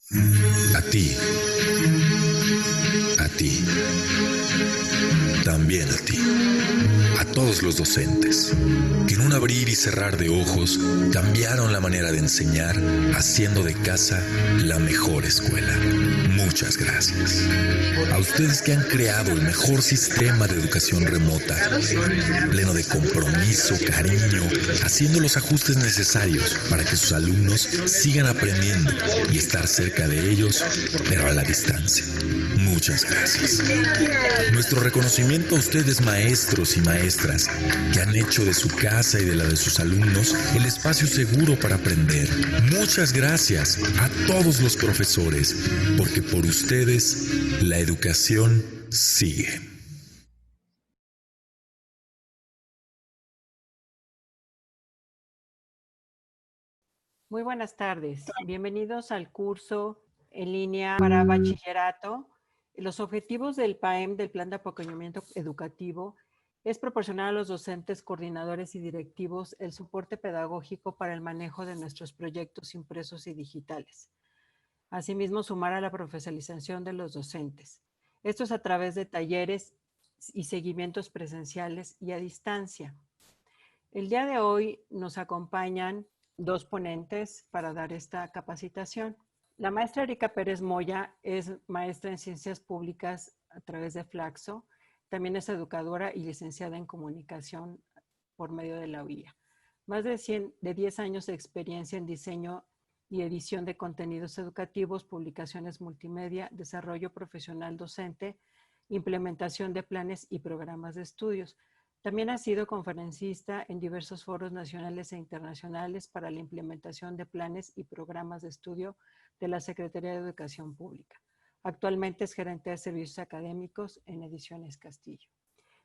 A ti, a ti, también a ti, a todos los docentes, que en un abrir y cerrar de ojos cambiaron la manera de enseñar, haciendo de casa la mejor escuela. Muchas gracias. A ustedes que han creado el mejor sistema de educación remota, pleno de compromiso, cariño, haciendo los ajustes necesarios para que sus alumnos sigan aprendiendo y estar cerca de ellos, pero a la distancia. Muchas gracias. Nuestro reconocimiento a ustedes, maestros y maestras, que han hecho de su casa y de la de sus alumnos el espacio seguro para aprender. Muchas gracias a todos los profesores, porque por ustedes la educación sigue. Muy buenas tardes. Bienvenidos al curso en línea para bachillerato. Los objetivos del PAEM, del Plan de Acompañamiento Educativo, es proporcionar a los docentes, coordinadores y directivos el soporte pedagógico para el manejo de nuestros proyectos impresos y digitales. Asimismo, sumar a la profesionalización de los docentes. Esto es a través de talleres y seguimientos presenciales y a distancia. El día de hoy nos acompañan dos ponentes para dar esta capacitación. La maestra Erika Pérez Moya es maestra en Ciencias Públicas a través de Flaxo. También es educadora y licenciada en Comunicación por medio de la UIA. Más de 10 años de experiencia en diseño y edición de contenidos educativos, publicaciones multimedia, desarrollo profesional docente, implementación de planes y programas de estudios. También ha sido conferencista en diversos foros nacionales e internacionales para la implementación de planes y programas de estudio de la Secretaría de Educación Pública. Actualmente es gerente de servicios académicos en Ediciones Castillo.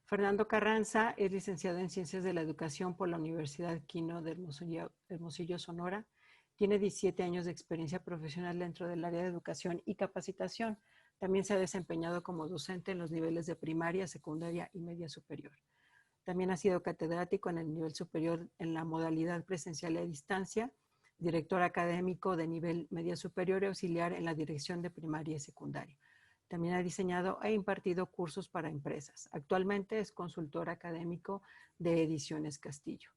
Fernando Carranza es licenciado en Ciencias de la Educación por la Universidad Quino de Hermosillo, Sonora. Tiene 17 años de experiencia profesional dentro del área de educación y capacitación. También se ha desempeñado como docente en los niveles de primaria, secundaria y media superior. También ha sido catedrático en el nivel superior en la modalidad presencial y a distancia, director académico de nivel media superior y auxiliar en la dirección de primaria y secundaria. También ha diseñado e impartido cursos para empresas. Actualmente es consultor académico de Ediciones Castillo.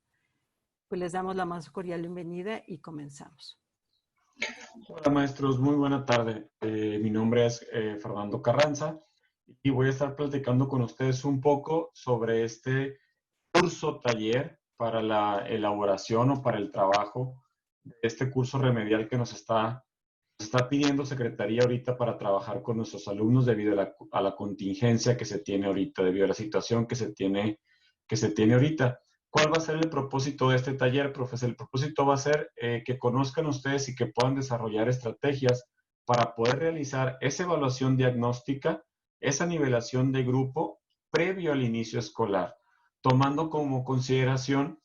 Pues les damos la más cordial bienvenida y comenzamos. Hola maestros, muy buena tarde. Mi nombre es Fernando Carranza y voy a estar platicando con ustedes un poco sobre este curso taller para la elaboración o para el trabajo de este curso remedial que nos está pidiendo Secretaría ahorita para trabajar con nuestros alumnos debido a la contingencia que se tiene ahorita, debido a la situación que se tiene ahorita. ¿Cuál va a ser el propósito de este taller, profesor? El propósito va a ser que conozcan ustedes y que puedan desarrollar estrategias para poder realizar esa evaluación diagnóstica, esa nivelación de grupo previo al inicio escolar, tomando como consideración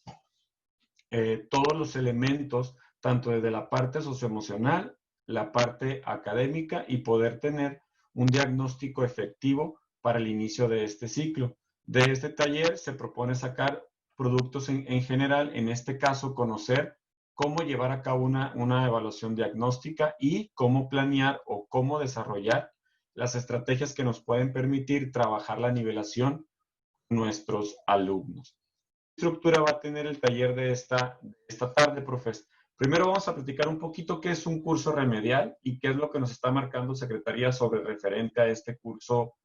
todos los elementos, tanto desde la parte socioemocional, la parte académica y poder tener un diagnóstico efectivo para el inicio de este ciclo. De este taller se propone sacar productos en general, en este caso conocer cómo llevar a cabo una evaluación diagnóstica y cómo planear o cómo desarrollar las estrategias que nos pueden permitir trabajar la nivelación con nuestros alumnos. ¿Qué estructura va a tener el taller de esta tarde, profes? Primero vamos a platicar un poquito qué es un curso remedial y qué es lo que nos está marcando Secretaría sobre referente a este curso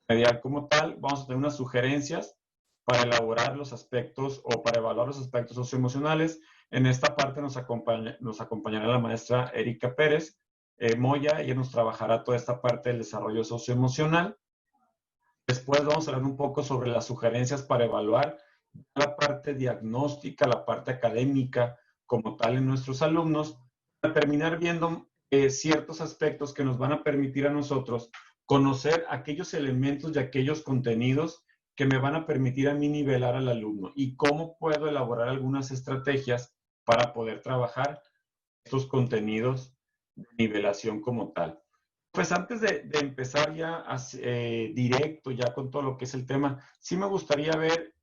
remedial como tal. Vamos a tener unas sugerencias para elaborar los aspectos o para evaluar los aspectos socioemocionales. En esta parte nos acompañará la maestra Erika Pérez Moya. Ella nos trabajará toda esta parte del desarrollo socioemocional. Después vamos a hablar un poco sobre las sugerencias para evaluar la parte diagnóstica, la parte académica como tal en nuestros alumnos, para terminar viendo ciertos aspectos que nos van a permitir a nosotros conocer aquellos elementos y aquellos contenidos que me van a permitir a mí nivelar al alumno y cómo puedo elaborar algunas estrategias para poder trabajar estos contenidos de nivelación como tal. Pues antes de empezar ya directo ya con todo lo que es el tema, sí me gustaría ver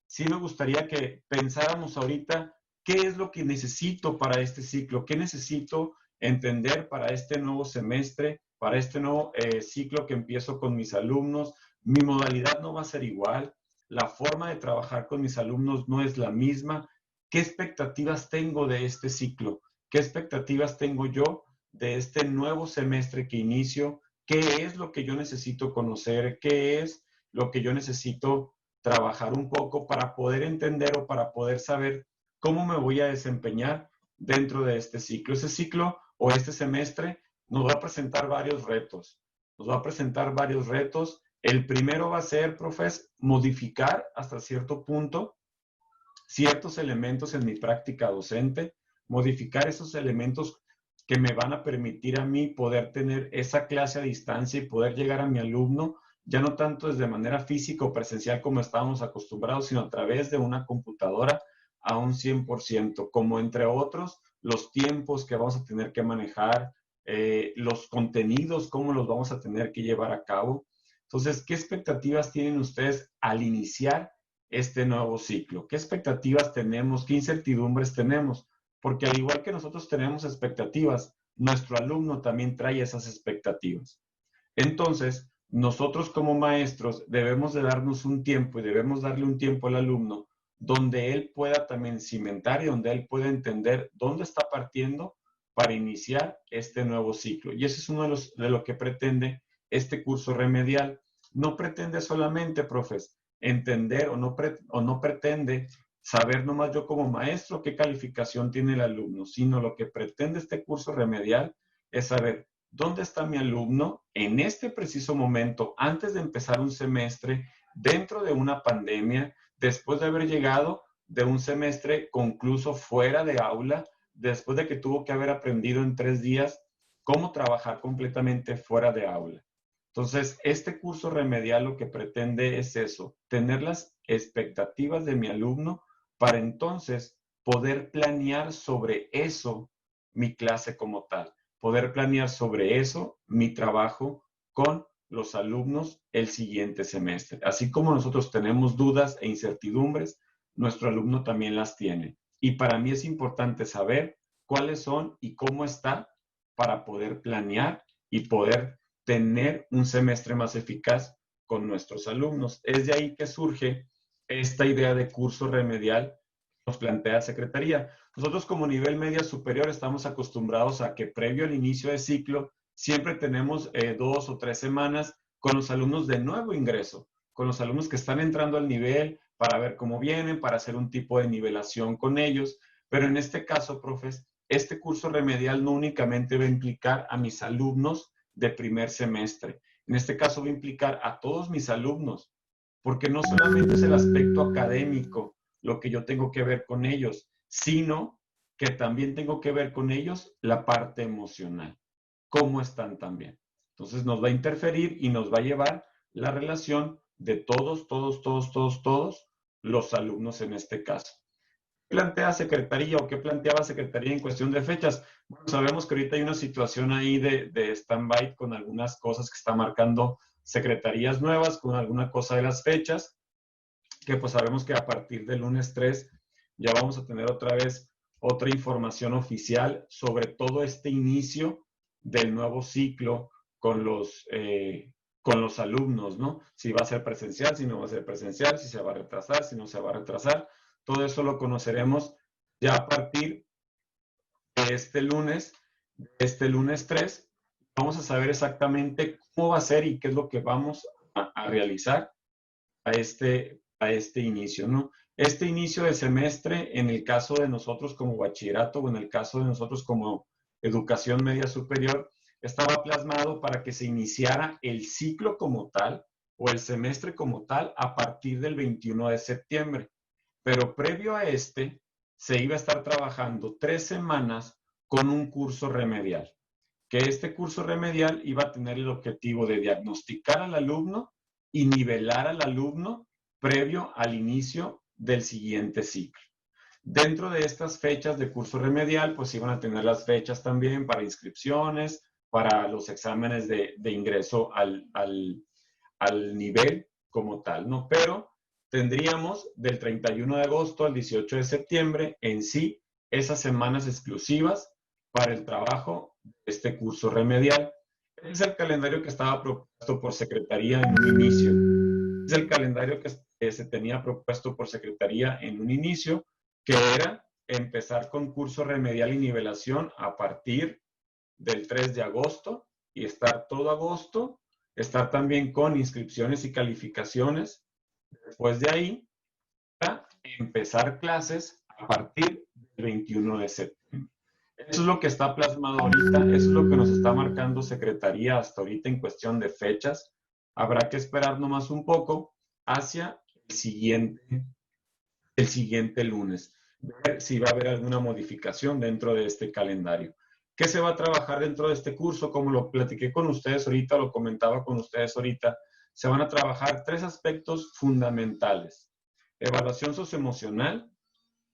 sí me gustaría que pensáramos ahorita qué es lo que necesito para este ciclo, qué necesito entender para este nuevo semestre, para este nuevo ciclo que empiezo con mis alumnos, mi modalidad no va a ser igual, la forma de trabajar con mis alumnos no es la misma. ¿Qué expectativas tengo de este ciclo? ¿Qué expectativas tengo yo de este nuevo semestre que inicio? ¿Qué es lo que yo necesito conocer? ¿Qué es lo que yo necesito trabajar un poco para poder entender o para poder saber cómo me voy a desempeñar dentro de este ciclo? Ese ciclo o este semestre nos va a presentar varios retos. Nos va a presentar varios retos. El primero va a ser, profes, modificar hasta cierto punto ciertos elementos en mi práctica docente, modificar esos elementos que me van a permitir a mí poder tener esa clase a distancia y poder llegar a mi alumno, ya no tanto desde manera física o presencial como estábamos acostumbrados, sino a través de una computadora a un 100%, como entre otros, los tiempos que vamos a tener que manejar, los contenidos, cómo los vamos a tener que llevar a cabo. Entonces, ¿qué expectativas tienen ustedes al iniciar este nuevo ciclo? ¿Qué expectativas tenemos? ¿Qué incertidumbres tenemos? Porque al igual que nosotros tenemos expectativas, nuestro alumno también trae esas expectativas. Entonces, nosotros como maestros debemos de darnos un tiempo y debemos darle un tiempo al alumno donde él pueda también cimentar y donde él pueda entender dónde está partiendo para iniciar este nuevo ciclo. Y ese es uno de lo que pretende este curso remedial. No pretende solamente, profes, entender o no pretende saber nomás yo como maestro qué calificación tiene el alumno, sino lo que pretende este curso remedial es saber dónde está mi alumno en este preciso momento, antes de empezar un semestre, dentro de una pandemia, después de haber llegado de un semestre concluso fuera de aula, después de que tuvo que haber aprendido en 3 días cómo trabajar completamente fuera de aula. Entonces, este curso remedial lo que pretende es eso, tener las expectativas de mi alumno para entonces poder planear sobre eso mi clase como tal, poder planear sobre eso mi trabajo con los alumnos el siguiente semestre. Así como nosotros tenemos dudas e incertidumbres, nuestro alumno también las tiene. Y para mí es importante saber cuáles son y cómo está para poder planear y poder tener un semestre más eficaz con nuestros alumnos. Es de ahí que surge esta idea de curso remedial que nos plantea Secretaría. Nosotros como nivel media superior estamos acostumbrados a que previo al inicio de ciclo siempre tenemos 2 o 3 semanas con los alumnos de nuevo ingreso, con los alumnos que están entrando al nivel para ver cómo vienen, para hacer un tipo de nivelación con ellos. Pero en este caso, profes, este curso remedial no únicamente va a implicar a mis alumnos de primer semestre. En este caso va a implicar a todos mis alumnos, porque no solamente es el aspecto académico lo que yo tengo que ver con ellos, sino que también tengo que ver con ellos la parte emocional, cómo están también. Entonces nos va a interferir y nos va a llevar la relación de todos los alumnos en este caso. ¿Qué plantea Secretaría o qué planteaba Secretaría en cuestión de fechas? Bueno, sabemos que ahorita hay una situación ahí de stand-by con algunas cosas que está marcando secretarías nuevas, con alguna cosa de las fechas, que pues sabemos que a partir del lunes 3 ya vamos a tener otra vez otra información oficial sobre todo este inicio del nuevo ciclo con los alumnos, ¿no? Si va a ser presencial, si no va a ser presencial, si se va a retrasar, si no se va a retrasar. Todo eso lo conoceremos ya a partir de este lunes 3. Vamos a saber exactamente cómo va a ser y qué es lo que vamos a realizar a este inicio, ¿no? Este inicio de semestre, en el caso de nosotros como bachillerato o en el caso de nosotros como educación media superior, estaba plasmado para que se iniciara el ciclo como tal o el semestre como tal a partir del 21 de septiembre. Pero previo a se iba a estar trabajando 3 semanas con un curso remedial, que este curso remedial iba a tener el objetivo de diagnosticar al alumno y nivelar al alumno previo al inicio del siguiente ciclo. Dentro de estas fechas de curso remedial, pues iban a tener las fechas también para inscripciones, para los exámenes de ingreso al nivel como tal, ¿no? Pero tendríamos del 31 de agosto al 18 de septiembre en sí esas semanas exclusivas para el trabajo de este curso remedial. Este es el calendario que estaba propuesto por Secretaría en un inicio. Este es el calendario que se tenía propuesto por Secretaría en un inicio, que era empezar con curso remedial y nivelación a partir del 3 de agosto y estar todo agosto, estar también con inscripciones y calificaciones. Después de ahí, para empezar clases a partir del 21 de septiembre. Eso es lo que está plasmado ahorita, eso es lo que nos está marcando Secretaría hasta ahorita en cuestión de fechas. Habrá que esperar nomás un poco hacia el siguiente lunes, ver si va a haber alguna modificación dentro de este calendario. ¿Qué se va a trabajar dentro de este curso? Como lo platiqué con ustedes ahorita, lo comentaba con ustedes ahorita, se van a trabajar 3 aspectos fundamentales: evaluación socioemocional,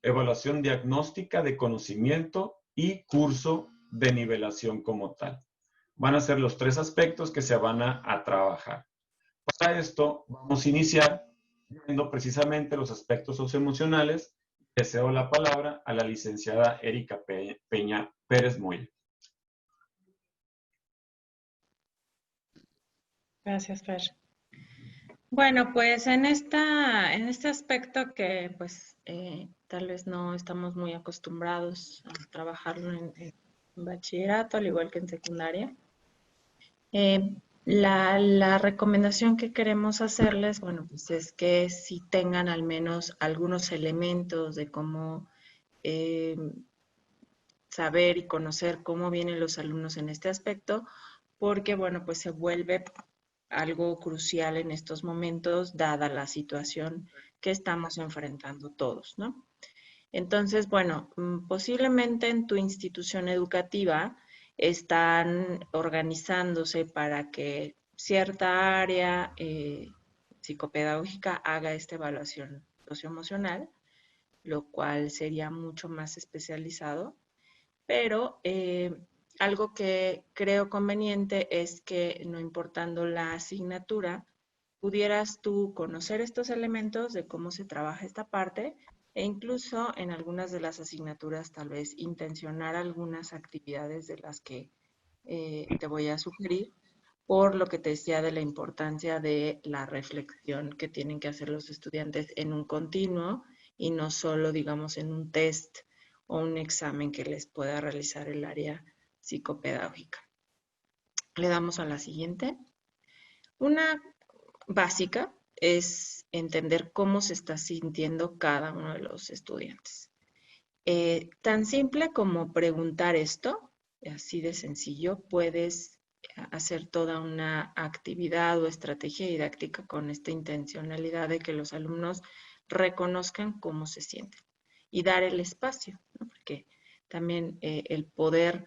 evaluación diagnóstica de conocimiento y curso de nivelación como tal. Van a ser los 3 aspectos que se van a trabajar. Para esto vamos a iniciar viendo precisamente los aspectos socioemocionales. Le cedo la palabra a la licenciada Erika Peña Pérez Moya. Gracias, Fer. Bueno, pues en este aspecto que pues tal vez no estamos muy acostumbrados a trabajarlo en bachillerato, al igual que en secundaria, la recomendación que queremos hacerles, bueno, pues es que si tengan al menos algunos elementos de cómo saber y conocer cómo vienen los alumnos en este aspecto, porque, bueno, pues se vuelve algo crucial en estos momentos, dada la situación que estamos enfrentando todos, ¿no? Entonces, bueno, posiblemente en tu institución educativa están organizándose para que cierta área psicopedagógica haga esta evaluación socioemocional, lo cual sería mucho más especializado, pero algo que creo conveniente es que, no importando la asignatura, pudieras tú conocer estos elementos de cómo se trabaja esta parte e incluso en algunas de las asignaturas tal vez intencionar algunas actividades de las que te voy a sugerir, por lo que te decía de la importancia de la reflexión que tienen que hacer los estudiantes en un continuo y no solo, digamos, en un test o un examen que les pueda realizar el área psicopedagógica. Le damos a la siguiente. Una básica es entender cómo se está sintiendo cada uno de los estudiantes. Tan simple como preguntar esto, así de sencillo, puedes hacer toda una actividad o estrategia didáctica con esta intencionalidad de que los alumnos reconozcan cómo se sienten y dar el espacio, ¿no? Porque también el poder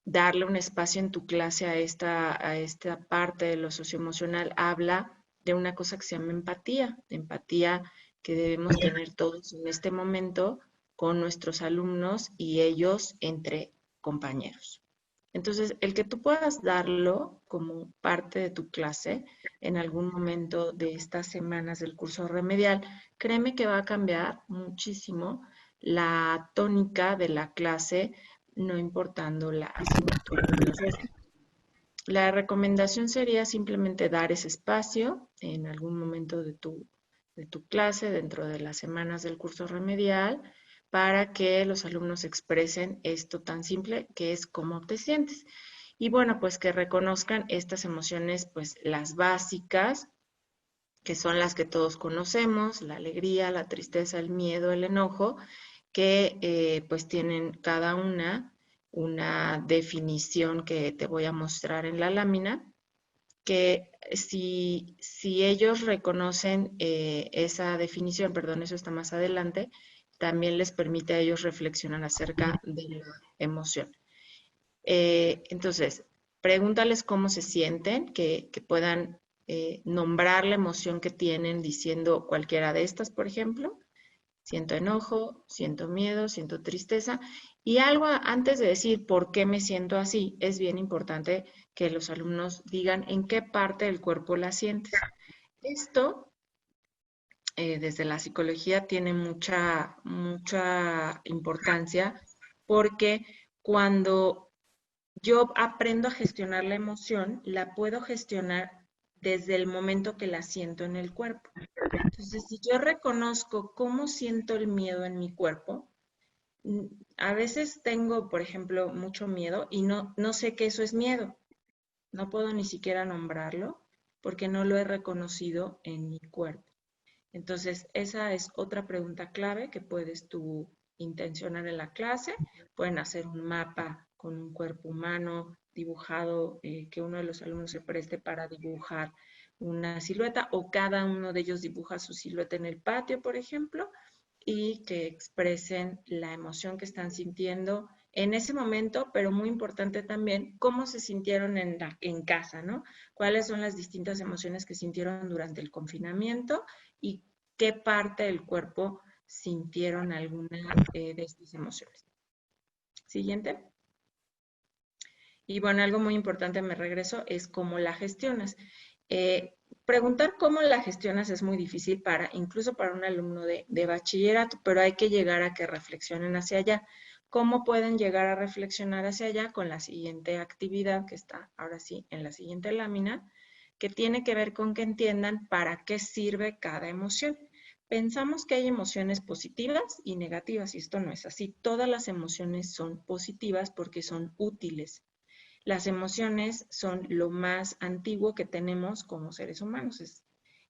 darle un espacio en tu clase a esta parte de lo socioemocional habla de una cosa que se llama empatía que debemos tener todos en este momento con nuestros alumnos y ellos entre compañeros. Entonces, el que tú puedas darlo como parte de tu clase en algún momento de estas semanas del curso remedial, créeme que va a cambiar muchísimo la tónica de la clase, no importando la asignatura. Entonces, la recomendación sería simplemente dar ese espacio en algún momento de tu clase, dentro de las semanas del curso remedial, para que los alumnos expresen esto tan simple que es cómo te sientes. Y bueno, pues que reconozcan estas emociones, pues las básicas, que son las que todos conocemos: la alegría, la tristeza, el miedo, el enojo, que pues tienen cada una definición que te voy a mostrar en la lámina, que si ellos reconocen esa definición, perdón, eso está más adelante, también les permite a ellos reflexionar acerca de la emoción. Entonces, pregúntales cómo se sienten, que puedan nombrar la emoción que tienen diciendo cualquiera de estas, por ejemplo. Siento enojo, siento miedo, siento tristeza. Y algo antes de decir por qué me siento así, es bien importante que los alumnos digan en qué parte del cuerpo la sientes. Esto, desde la psicología, tiene mucha importancia, porque cuando yo aprendo a gestionar la emoción, la puedo gestionar desde el momento que la siento en el cuerpo. Entonces, si yo reconozco cómo siento el miedo en mi cuerpo, a veces tengo, por ejemplo, mucho miedo y no sé que eso es miedo. No puedo ni siquiera nombrarlo porque no lo he reconocido en mi cuerpo. Entonces, esa es otra pregunta clave que puedes tú intencionar en la clase. Pueden hacer un mapa con un cuerpo humano dibujado, que uno de los alumnos se preste para dibujar una silueta, o cada uno de ellos dibuja su silueta en el patio, por ejemplo, y que expresen la emoción que están sintiendo en ese momento, pero muy importante también, cómo se sintieron en casa, ¿no? Cuáles son las distintas emociones que sintieron durante el confinamiento y qué parte del cuerpo sintieron alguna de estas emociones. Siguiente. Y bueno, algo muy importante, me regreso, es cómo la gestionas. Preguntar cómo la gestionas es muy difícil incluso para un alumno de bachillerato, pero hay que llegar a que reflexionen hacia allá. ¿Cómo pueden llegar a reflexionar hacia allá? Con la siguiente actividad, que está ahora sí en la siguiente lámina, que tiene que ver con que entiendan para qué sirve cada emoción. Pensamos que hay emociones positivas y negativas, y esto no es así. Todas las emociones son positivas porque son útiles. Las emociones son lo más antiguo que tenemos como seres humanos. Es,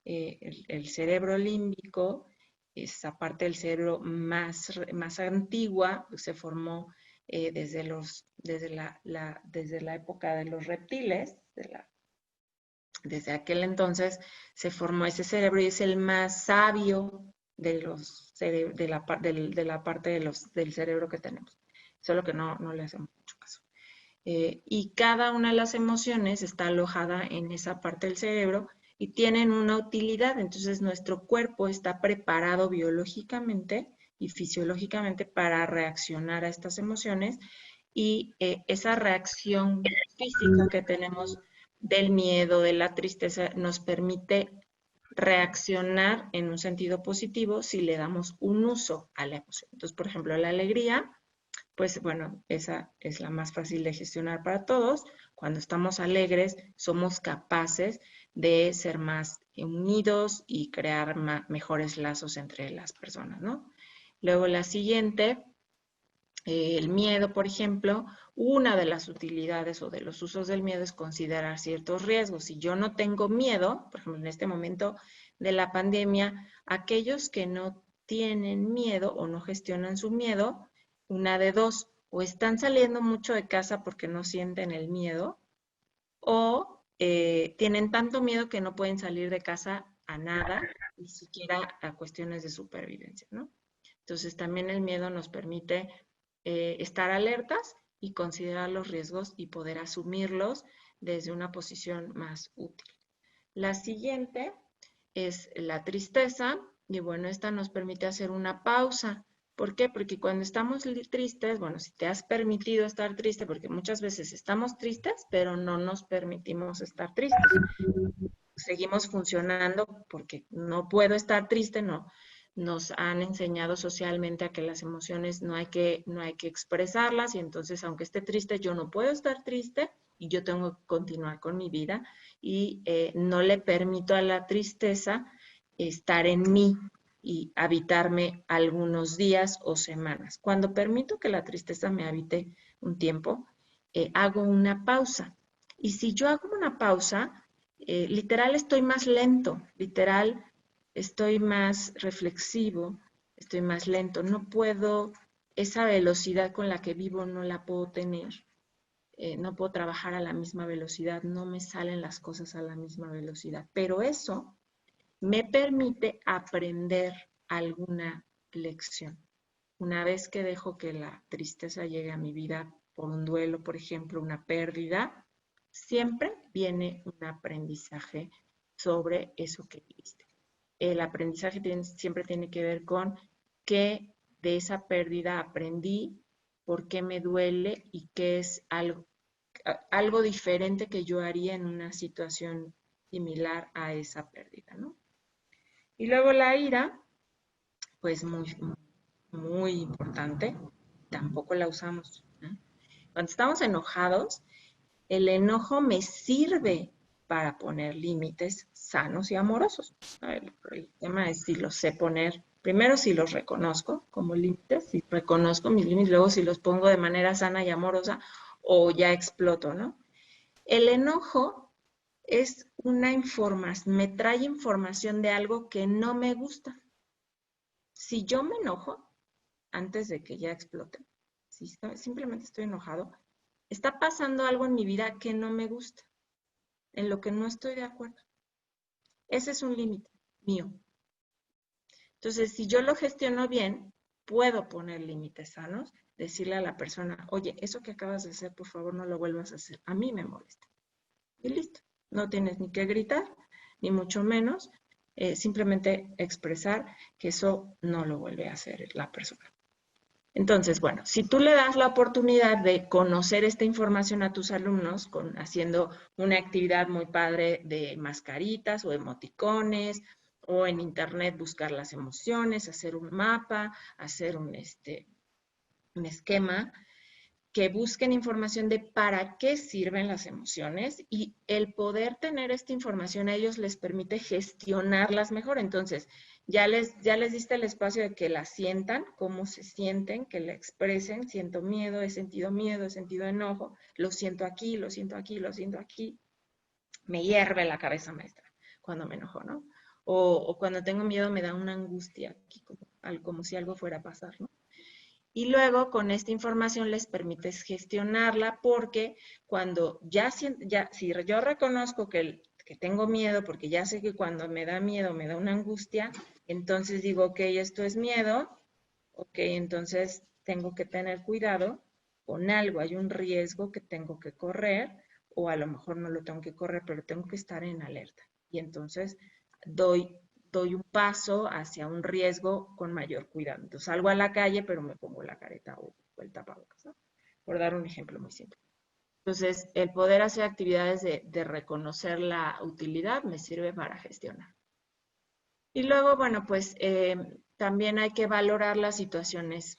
el cerebro límbico, esa parte del cerebro más antigua, se formó desde la época de los reptiles. Desde aquel entonces se formó ese cerebro y es el más sabio de la parte del cerebro que tenemos. Solo que no le hacemos mucho caso. Y cada una de las emociones está alojada en esa parte del cerebro y tienen una utilidad. Entonces, nuestro cuerpo está preparado biológicamente y fisiológicamente para reaccionar a estas emociones, y esa reacción física que tenemos del miedo, de la tristeza, nos permite reaccionar en un sentido positivo si le damos un uso a la emoción. Entonces, por ejemplo, la alegría, pues bueno, esa es la más fácil de gestionar para todos. Cuando estamos alegres, somos capaces de ser más unidos y crear mejores lazos entre las personas, ¿no? Luego la siguiente, el miedo, por ejemplo, una de las utilidades o de los usos del miedo es considerar ciertos riesgos. Si yo no tengo miedo, por ejemplo, en este momento de la pandemia, aquellos que no tienen miedo o no gestionan su miedo, una de dos: o están saliendo mucho de casa porque no sienten el miedo, o tienen tanto miedo que no pueden salir de casa a nada, ni siquiera a cuestiones de supervivencia, ¿no? Entonces, también el miedo nos permite estar alertas y considerar los riesgos y poder asumirlos desde una posición más útil. La siguiente es la tristeza, y bueno, esta nos permite hacer una pausa. ¿Por qué? Porque cuando estamos tristes, bueno, si te has permitido estar triste, porque muchas veces estamos tristes, pero no nos permitimos estar tristes. Seguimos funcionando porque no puedo estar triste, no. Nos han enseñado socialmente a que las emociones no hay que expresarlas, y entonces, aunque esté triste, yo no puedo estar triste y yo tengo que continuar con mi vida, y no le permito a la tristeza estar en mí y habitarme algunos días o semanas. Cuando permito que la tristeza me habite un tiempo, hago una pausa. Y si yo hago una pausa, literal estoy más lento, literal estoy más reflexivo, estoy más lento. No puedo, esa velocidad con la que vivo no la puedo tener. No puedo trabajar a la misma velocidad, no me salen las cosas a la misma velocidad. Pero eso me permite aprender alguna lección. Una vez que dejo que la tristeza llegue a mi vida por un duelo, por ejemplo, una pérdida, siempre viene un aprendizaje sobre eso que viviste. El aprendizaje siempre tiene que ver con qué de esa pérdida aprendí, por qué me duele y qué es algo diferente que yo haría en una situación similar a esa pérdida, ¿no? Y luego la ira, pues muy importante, tampoco la usamos, ¿no? Cuando estamos enojados, el enojo me sirve para poner límites sanos y amorosos. El tema es si los sé poner, primero si los reconozco como límites, si reconozco mis límites, luego si los pongo de manera sana y amorosa o ya exploto, ¿no? El enojo es una información, me trae información de algo que no me gusta. Si yo me enojo, antes de que ya explote, si simplemente estoy enojado, está pasando algo en mi vida que no me gusta, en lo que no estoy de acuerdo. Ese es un límite mío. Entonces, si yo lo gestiono bien, puedo poner límites sanos, decirle a la persona, oye, eso que acabas de hacer, por favor, no lo vuelvas a hacer. A mí me molesta. Y listo. No tienes ni que gritar, ni mucho menos, simplemente expresar que eso no lo vuelve a hacer la persona. Entonces, bueno, si tú le das la oportunidad de conocer esta información a tus alumnos, haciendo una actividad muy padre de mascaritas o emoticones, o en internet buscar las emociones, hacer un mapa, hacer un esquema, que busquen información de para qué sirven las emociones, y el poder tener esta información a ellos les permite gestionarlas mejor. Entonces, ya les diste el espacio de que la sientan, cómo se sienten, que la expresen, siento miedo, he sentido enojo, lo siento aquí, lo siento aquí, lo siento aquí. Me hierve la cabeza, maestra, cuando me enojo, ¿no? O cuando tengo miedo me da una angustia aquí, como si algo fuera a pasar, ¿no? Y luego con esta información les permites gestionarla, porque cuando si yo reconozco que tengo miedo, porque ya sé que cuando me da miedo me da una angustia, entonces digo, ok, esto es miedo, ok, entonces tengo que tener cuidado con algo, hay un riesgo que tengo que correr, o a lo mejor no lo tengo que correr, pero tengo que estar en alerta. Y entonces doy un paso hacia un riesgo con mayor cuidado. Entonces salgo a la calle, pero me pongo la careta o el tapabocas, ¿no? Por dar un ejemplo muy simple. Entonces, el poder hacer actividades de reconocer la utilidad me sirve para gestionar. Y luego, bueno, pues también hay que valorar las situaciones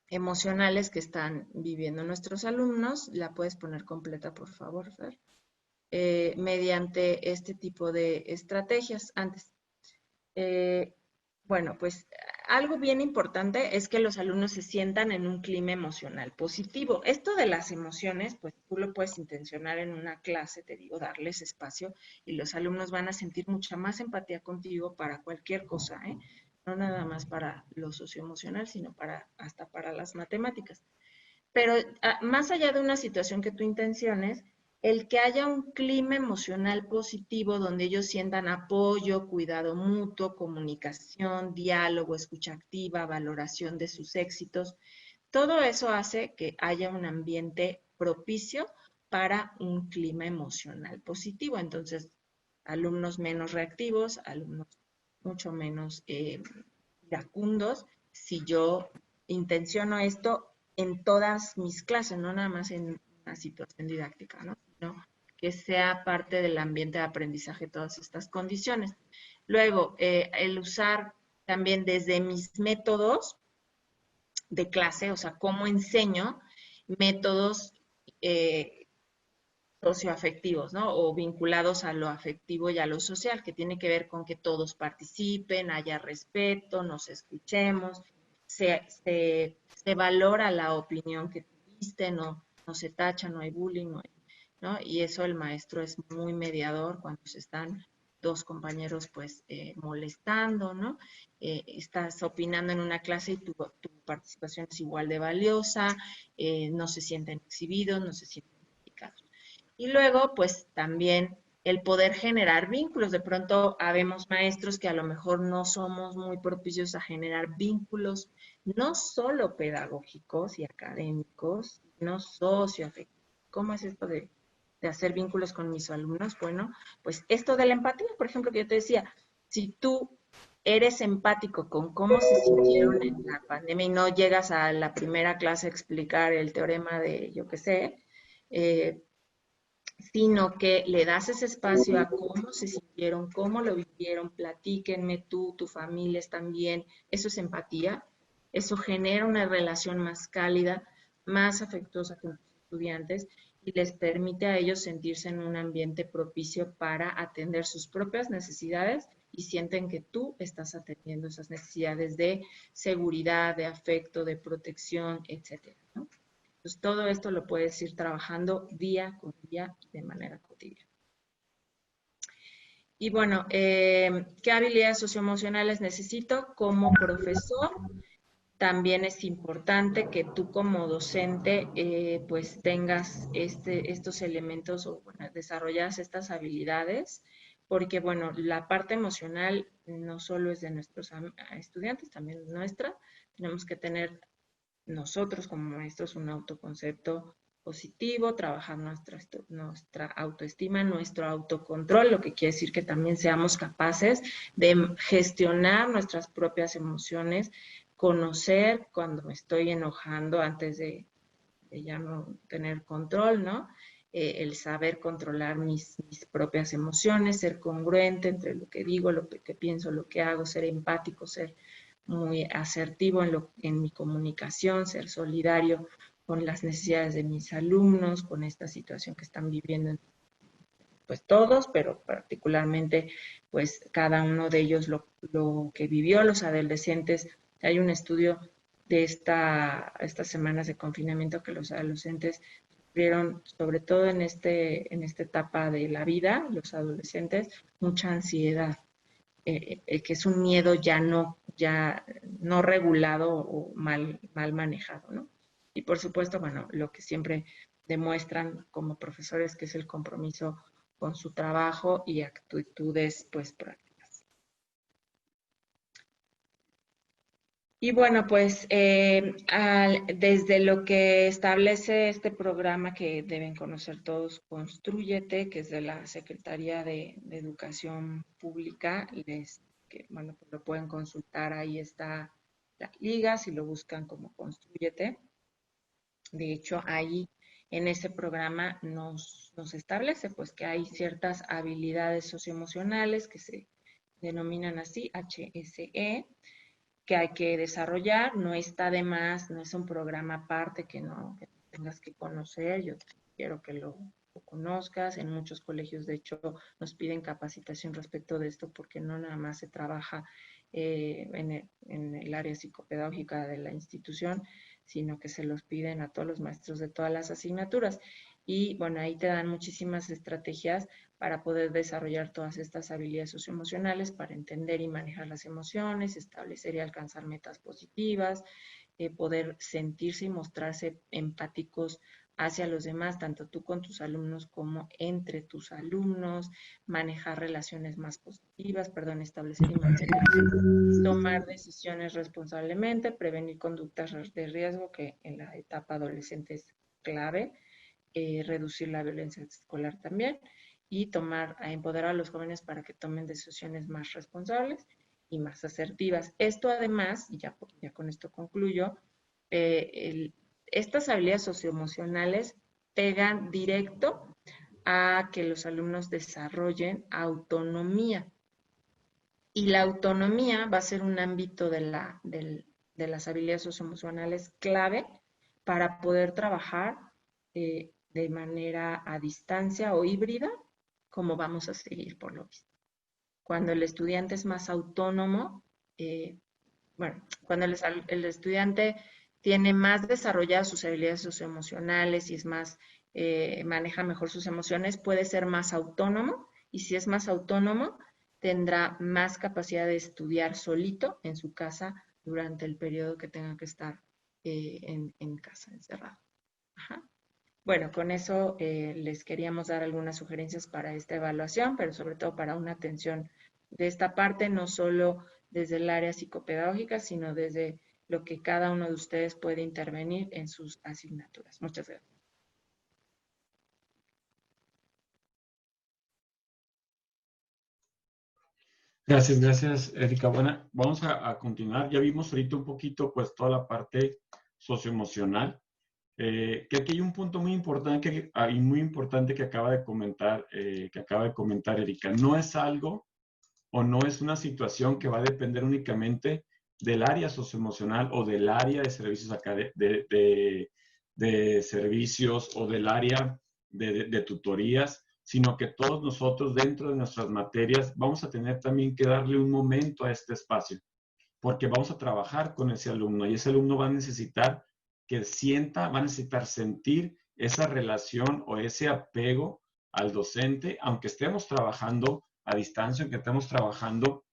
emocionales que están viviendo nuestros alumnos. La puedes poner completa, por favor, Fer. Mediante este tipo de estrategias. Antes. Bueno, pues algo bien importante es que los alumnos se sientan en un clima emocional positivo. Esto de las emociones, pues tú lo puedes intencionar en una clase, te digo, darles espacio, y los alumnos van a sentir mucha más empatía contigo para cualquier cosa, ¿eh? No nada más para lo socioemocional, sino hasta para las matemáticas. Pero más allá de una situación que tú intenciones, el que haya un clima emocional positivo donde ellos sientan apoyo, cuidado mutuo, comunicación, diálogo, escucha activa, valoración de sus éxitos, todo eso hace que haya un ambiente propicio para un clima emocional positivo. Entonces, alumnos menos reactivos, alumnos mucho menos iracundos. Si yo intenciono esto en todas mis clases, no nada más en una situación didáctica, ¿no? Sino que sea parte del ambiente de aprendizaje todas estas condiciones. Luego, el usar también desde mis métodos de clase, o sea, cómo enseño, métodos socioafectivos, ¿no? O vinculados a lo afectivo y a lo social, que tiene que ver con que todos participen, haya respeto, nos escuchemos, se valora la opinión que tuviste, no se tacha, no hay bullying, ¿no? Y eso el maestro es muy mediador cuando se están dos compañeros pues molestando, ¿no? Estás opinando en una clase y tu participación es igual de valiosa, no se sienten exhibidos, no se sienten criticados. Y luego, pues también el poder generar vínculos. De pronto habemos maestros que a lo mejor no somos muy propicios a generar vínculos, no solo pedagógicos y académicos, sino socioafectivos. ¿Cómo es esto de hacer vínculos con mis alumnos? Bueno, pues esto de la empatía, por ejemplo, que yo te decía, si tú eres empático con cómo se sintieron en la pandemia y no llegas a la primera clase a explicar el teorema de, yo qué sé, sino que le das ese espacio a cómo se sintieron, cómo lo vivieron, platíquenme tú, tu familia también, eso es empatía, eso genera una relación más cálida, más afectuosa con tus estudiantes y les permite a ellos sentirse en un ambiente propicio para atender sus propias necesidades y sienten que tú estás atendiendo esas necesidades de seguridad, de afecto, de protección, etcétera, ¿no? Entonces, todo esto lo puedes ir trabajando día con día de manera cotidiana. Y bueno, ¿qué habilidades socioemocionales necesito como profesor? También es importante que tú como docente pues tengas estos elementos o bueno, desarrollas estas habilidades, porque bueno, la parte emocional no solo es de nuestros estudiantes, también es nuestra. Tenemos que tener nosotros como maestros un autoconcepto positivo, trabajar nuestra autoestima, nuestro autocontrol, lo que quiere decir que también seamos capaces de gestionar nuestras propias emociones, conocer cuando me estoy enojando antes de ya no tener control, ¿no? El saber controlar mis propias emociones, ser congruente entre lo que digo, lo que pienso, lo que hago, ser empático, ser muy asertivo en mi comunicación, ser solidario con las necesidades de mis alumnos, con esta situación que están viviendo pues todos, pero particularmente pues cada uno de ellos lo que vivió, los adolescentes. Hay un estudio de estas semanas de confinamiento que los adolescentes sufrieron, sobre todo en esta etapa de la vida, los adolescentes, mucha ansiedad, que es un miedo ya no regulado o mal manejado, ¿no? Y por supuesto, bueno, lo que siempre demuestran como profesores, que es el compromiso con su trabajo y actitudes pues prácticas. Y bueno, pues desde lo que establece este programa que deben conocer todos, Constrúyete, que es de la Secretaría de Educación Pública, bueno, pues lo pueden consultar, ahí está la liga, si lo buscan como Constrúyete. De hecho, ahí en ese programa nos establece pues que hay ciertas habilidades socioemocionales que se denominan así, HSE, que hay que desarrollar. No está de más, no es un programa aparte que tengas que conocer. Yo quiero que lo conozcas. En muchos colegios, de hecho, nos piden capacitación respecto de esto porque no nada más se trabaja en el área psicopedagógica de la institución, sino que se los piden a todos los maestros de todas las asignaturas. Y bueno, ahí te dan muchísimas estrategias para poder desarrollar todas estas habilidades socioemocionales, para entender y manejar las emociones, establecer y alcanzar metas positivas, poder sentirse y mostrarse empáticos hacia los demás, tanto tú con tus alumnos como entre tus alumnos, manejar relaciones más positivas, establecer y mantener, tomar decisiones responsablemente, prevenir conductas de riesgo, que en la etapa adolescente es clave, reducir la violencia escolar también, y empoderar a los jóvenes para que tomen decisiones más responsables y más asertivas. Esto además, y ya con esto concluyo, estas habilidades socioemocionales pegan directo a que los alumnos desarrollen autonomía. Y la autonomía va a ser un ámbito de las habilidades socioemocionales clave para poder trabajar de manera a distancia o híbrida, como vamos a seguir por lo visto. Cuando el estudiante es más autónomo, cuando el estudiante tiene más desarrolladas sus habilidades socioemocionales y es más, maneja mejor sus emociones, puede ser más autónomo, y si es más autónomo, tendrá más capacidad de estudiar solito en su casa durante el periodo que tenga que estar en casa, encerrado. Ajá. Bueno, con eso les queríamos dar algunas sugerencias para esta evaluación, pero sobre todo para una atención de esta parte, no solo desde el área psicopedagógica, sino desde lo que cada uno de ustedes puede intervenir en sus asignaturas. Muchas gracias. Gracias, Erika. Bueno, vamos a continuar. Ya vimos ahorita un poquito, pues, toda la parte socioemocional. Que aquí hay un punto muy importante que acaba de comentar Erika. No es algo o no es una situación que va a depender únicamente del área socioemocional o del área de servicios acá de de servicios o del área de tutorías, sino que todos nosotros dentro de nuestras materias vamos a tener también que darle un momento a este espacio, porque vamos a trabajar con ese alumno y ese alumno va a necesitar que sienta, va a necesitar sentir esa relación o ese apego al docente, aunque estemos trabajando a distancia, aunque estemos trabajando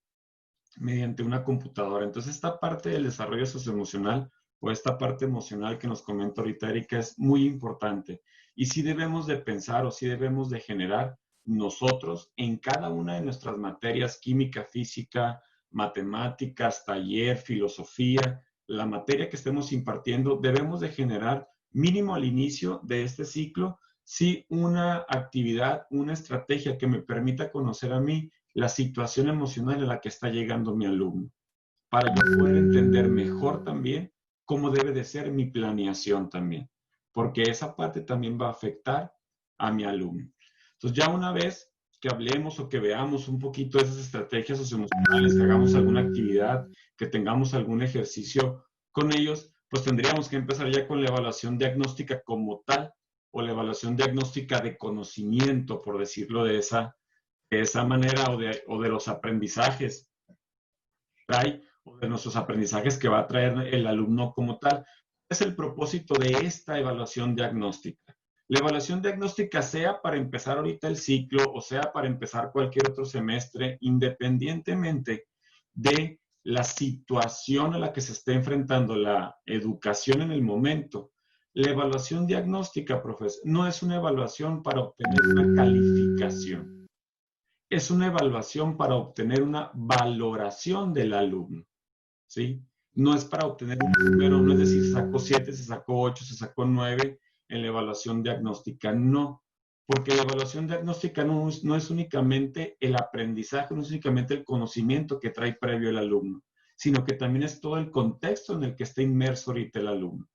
mediante una computadora. Entonces, esta parte del desarrollo socioemocional o esta parte emocional que nos comenta ahorita Erika es muy importante. Y sí debemos de pensar o sí debemos de generar nosotros en cada una de nuestras materias, química, física, matemáticas, taller, filosofía, la materia que estemos impartiendo, debemos de generar mínimo al inicio de este ciclo, sí una actividad, una estrategia que me permita conocer a mí la situación emocional en la que está llegando mi alumno, para yo poder entender mejor también cómo debe de ser mi planeación también, porque esa parte también va a afectar a mi alumno. Entonces, ya una vez que hablemos o que veamos un poquito esas estrategias socioemocionales, que hagamos alguna actividad, que tengamos algún ejercicio con ellos, pues tendríamos que empezar ya con la evaluación diagnóstica como tal, o la evaluación diagnóstica de conocimiento, por decirlo de esa manera, o de los aprendizajes o de nuestros aprendizajes que va a traer el alumno como tal. Es el propósito de esta evaluación diagnóstica. La evaluación diagnóstica, sea para empezar ahorita el ciclo o sea para empezar cualquier otro semestre, independientemente de la situación a la que se esté enfrentando la educación en el momento. La evaluación diagnóstica, profesor, no es una evaluación para obtener una calificación. Es una evaluación para obtener una valoración del alumno, ¿sí? No es para obtener un número, no es decir, se sacó 7, se sacó 8, se sacó 9 en la evaluación diagnóstica, no. Porque la evaluación diagnóstica no es únicamente el aprendizaje, no es únicamente el conocimiento que trae previo el alumno, sino que también es todo el contexto en el que está inmerso ahorita el alumno.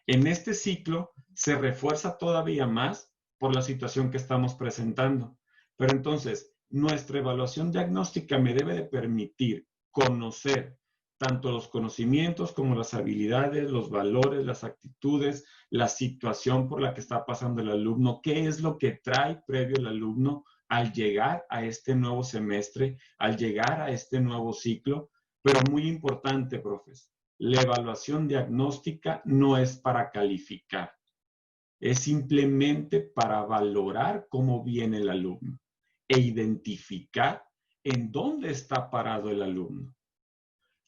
En este ciclo se refuerza todavía más por la situación que estamos presentando. Pero entonces, nuestra evaluación diagnóstica me debe de permitir conocer tanto los conocimientos como las habilidades, los valores, las actitudes, la situación por la que está pasando el alumno, qué es lo que trae previo el alumno al llegar a este nuevo semestre, al llegar a este nuevo ciclo. Pero muy importante, profes, la evaluación diagnóstica no es para calificar, es simplemente para valorar cómo viene el alumno e identificar en dónde está parado el alumno.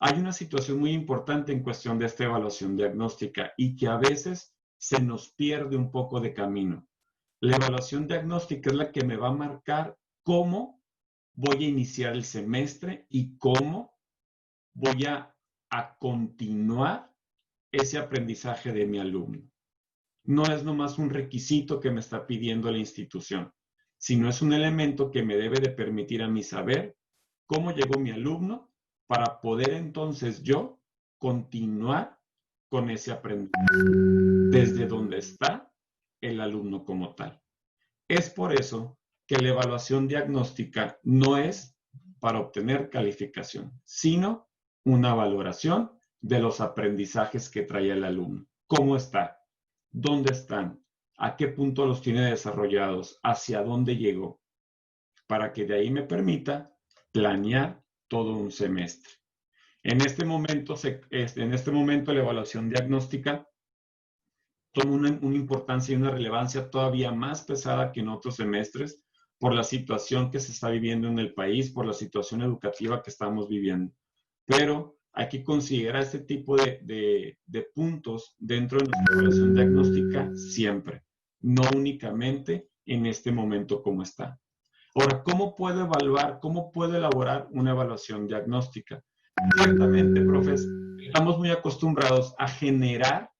Hay una situación muy importante en cuestión de esta evaluación diagnóstica y que a veces se nos pierde un poco de camino. La evaluación diagnóstica es la que me va a marcar cómo voy a iniciar el semestre y cómo voy a continuar ese aprendizaje de mi alumno. No es nomás un requisito que me está pidiendo la institución, sino es un elemento que me debe de permitir a mí saber cómo llegó mi alumno para poder entonces yo continuar con ese aprendizaje desde donde está el alumno como tal. Es por eso que la evaluación diagnóstica no es para obtener calificación, sino una valoración de los aprendizajes que trae el alumno. ¿Cómo está? ¿Dónde están? ¿A qué punto los tiene desarrollados? ¿Hacia dónde llegó? Para que de ahí me permita planear todo un semestre. En este momento la evaluación diagnóstica toma una importancia y una relevancia todavía más pesada que en otros semestres por la situación que se está viviendo en el país, por la situación educativa que estamos viviendo. Pero hay que considerar este tipo de puntos dentro de nuestra evaluación diagnóstica siempre, no únicamente en este momento como está. Ahora, ¿cómo puedo evaluar, cómo puedo elaborar una evaluación diagnóstica? Ciertamente, profes, estamos muy acostumbrados a generar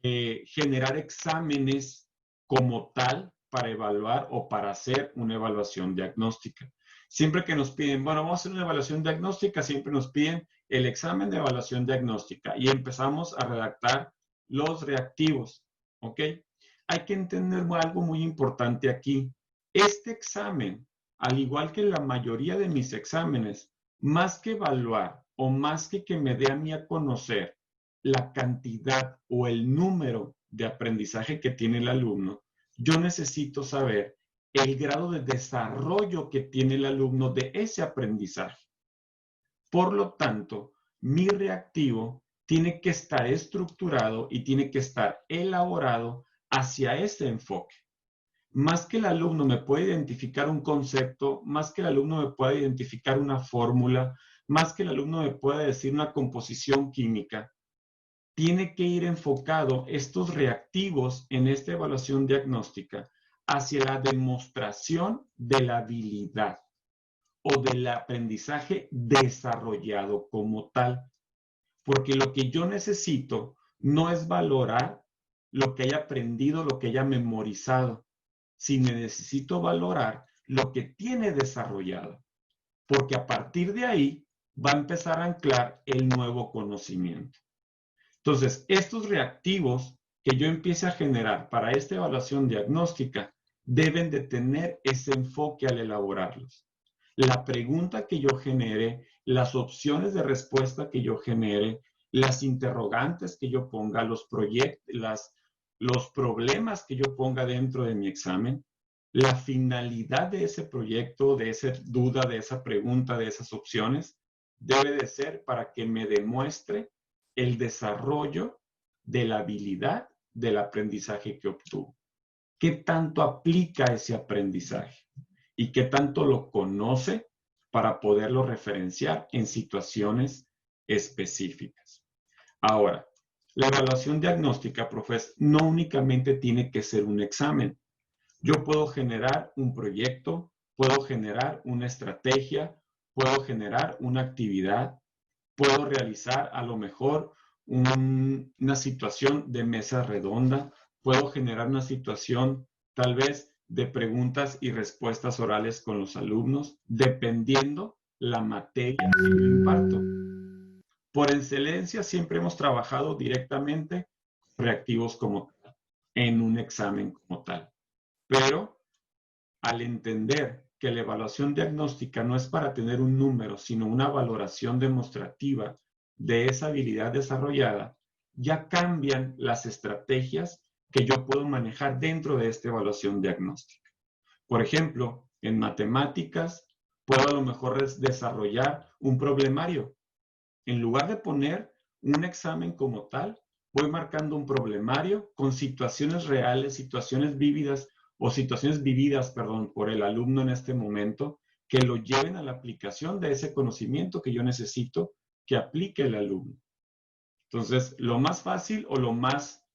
exámenes como tal para evaluar o para hacer una evaluación diagnóstica. Siempre que nos piden, bueno, vamos a hacer una evaluación diagnóstica, siempre nos piden el examen de evaluación diagnóstica y empezamos a redactar los reactivos, ¿ok? Hay que entender algo muy importante aquí. Este examen, al igual que la mayoría de mis exámenes, más que evaluar o más que me dé a mí a conocer la cantidad o el número de aprendizaje que tiene el alumno, yo necesito saber el grado de desarrollo que tiene el alumno de ese aprendizaje. Por lo tanto, mi reactivo tiene que estar estructurado y tiene que estar elaborado hacia ese enfoque. Más que el alumno me pueda identificar un concepto, más que el alumno me pueda identificar una fórmula, más que el alumno me pueda decir una composición química, tiene que ir enfocado estos reactivos en esta evaluación diagnóstica hacia la demostración de la habilidad o del aprendizaje desarrollado como tal. Porque lo que yo necesito no es valorar lo que haya aprendido, lo que haya memorizado, sino necesito valorar lo que tiene desarrollado. Porque a partir de ahí va a empezar a anclar el nuevo conocimiento. Entonces, estos reactivos que yo empiece a generar para esta evaluación diagnóstica deben de tener ese enfoque al elaborarlos. La pregunta que yo genere, las opciones de respuesta que yo genere, las interrogantes que yo ponga, los problemas que yo ponga dentro de mi examen, la finalidad de ese proyecto, de esa duda, de esa pregunta, de esas opciones, debe de ser para que me demuestre el desarrollo de la habilidad del aprendizaje que obtuvo. ¿Qué tanto aplica ese aprendizaje? ¿Y qué tanto lo conoce para poderlo referenciar en situaciones específicas? Ahora, la evaluación diagnóstica, profes, no únicamente tiene que ser un examen. Yo puedo generar un proyecto, puedo generar una estrategia, puedo generar una actividad, puedo realizar a lo mejor una situación de mesa redonda, puedo generar una situación tal vez de preguntas y respuestas orales con los alumnos, dependiendo la materia que yo imparto. Por excelencia, siempre hemos trabajado directamente reactivos como tal, en un examen como tal. Pero al entender que la evaluación diagnóstica no es para tener un número, sino una valoración demostrativa de esa habilidad desarrollada, ya cambian las estrategias que yo puedo manejar dentro de esta evaluación diagnóstica. Por ejemplo, en matemáticas, puedo a lo mejor desarrollar un problemario. En lugar de poner un examen como tal, voy marcando un problemario con situaciones reales, situaciones vívidas o situaciones vividas, perdón, por el alumno en este momento, que lo lleven a la aplicación de ese conocimiento que yo necesito que aplique el alumno. Entonces, lo más fácil o lo más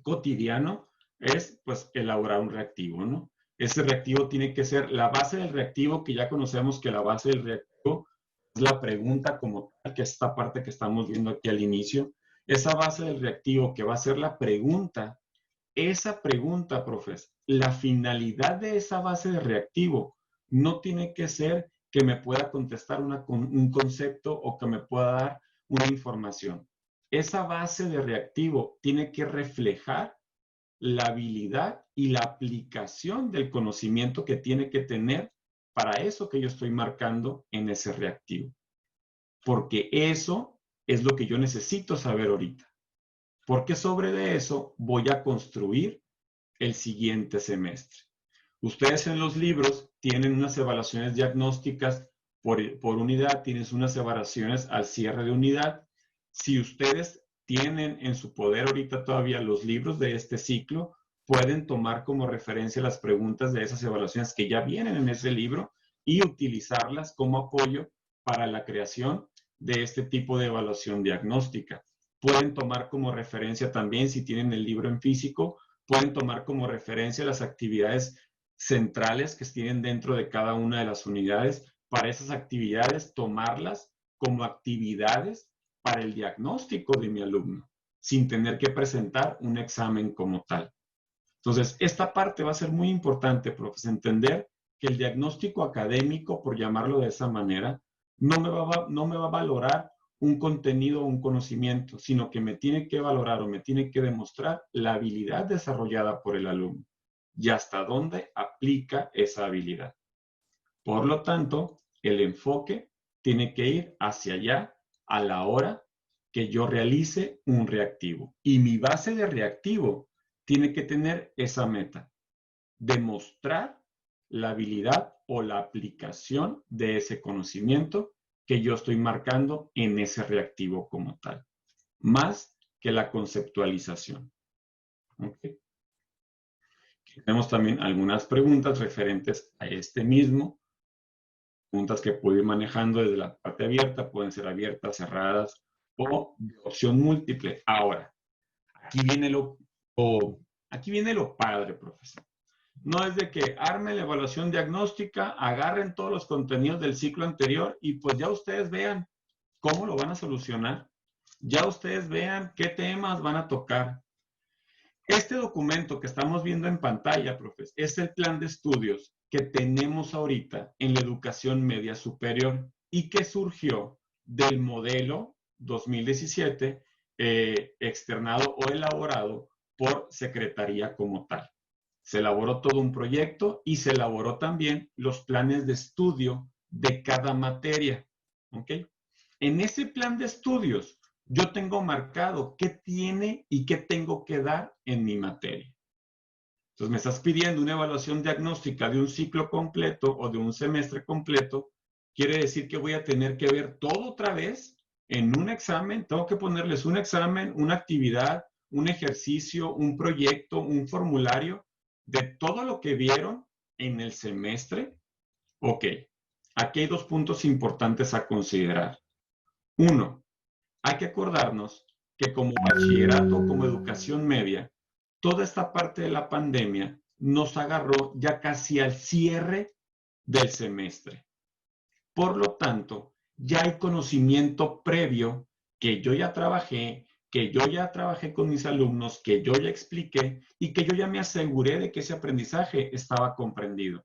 cotidiano es, pues, elaborar un reactivo, ¿no? Ese reactivo tiene que ser la base del reactivo, que ya conocemos que la base del reactivo es la pregunta como tal, que es esta parte que estamos viendo aquí al inicio. Esa base del reactivo que va a ser la pregunta, esa pregunta, profes, la finalidad de esa base de reactivo no tiene que ser que me pueda contestar un concepto o que me pueda dar una información. Esa base de reactivo tiene que reflejar la habilidad y la aplicación del conocimiento que tiene que tener para eso que yo estoy marcando en ese reactivo. Porque eso es lo que yo necesito saber ahorita. Porque sobre de eso voy a construir el siguiente semestre. Ustedes en los libros tienen unas evaluaciones diagnósticas por unidad, tienen unas evaluaciones al cierre de unidad. Si ustedes tienen en su poder ahorita todavía los libros de este ciclo, pueden tomar como referencia las preguntas de esas evaluaciones que ya vienen en ese libro y utilizarlas como apoyo para la creación de este tipo de evaluación diagnóstica. Pueden tomar como referencia también, si tienen el libro en físico, pueden tomar como referencia las actividades centrales que tienen dentro de cada una de las unidades. Para esas actividades, tomarlas como actividades para el diagnóstico de mi alumno, sin tener que presentar un examen como tal. Entonces, esta parte va a ser muy importante, profes, entender que el diagnóstico académico, por llamarlo de esa manera, no me va a valorar un contenido o un conocimiento, sino que me tiene que valorar o me tiene que demostrar la habilidad desarrollada por el alumno y hasta dónde aplica esa habilidad. Por lo tanto, el enfoque tiene que ir hacia allá a la hora que yo realice un reactivo. Y mi base de reactivo tiene que tener esa meta: demostrar la habilidad o la aplicación de ese conocimiento que yo estoy marcando en ese reactivo como tal, más que la conceptualización. ¿Okay? Tenemos también algunas preguntas referentes a este mismo. Preguntas que puedo ir manejando desde la parte abierta, pueden ser abiertas, cerradas o de opción múltiple. Ahora, aquí viene lo padre, profesor. No es de que arme la evaluación diagnóstica, agarren todos los contenidos del ciclo anterior y pues ya ustedes vean cómo lo van a solucionar. Ya ustedes vean qué temas van a tocar. Este documento que estamos viendo en pantalla, profes, es el plan de estudios que tenemos ahorita en la educación media superior y que surgió del modelo 2017 externado o elaborado por Secretaría como tal. Se elaboró todo un proyecto y se elaboró también los planes de estudio de cada materia. ¿Ok? En ese plan de estudios yo tengo marcado qué tiene y qué tengo que dar en mi materia. Entonces me estás pidiendo una evaluación diagnóstica de un ciclo completo o de un semestre completo. Quiere decir que voy a tener que ver todo otra vez en un examen. Tengo que ponerles un examen, una actividad, un ejercicio, un proyecto, un formulario de todo lo que vieron en el semestre. Ok, aquí hay dos puntos importantes a considerar. Uno, hay que acordarnos que como bachillerato, como educación media, toda esta parte de la pandemia nos agarró ya casi al cierre del semestre. Por lo tanto, ya hay conocimiento previo que yo ya trabajé con mis alumnos, que yo ya expliqué y que yo ya me aseguré de que ese aprendizaje estaba comprendido.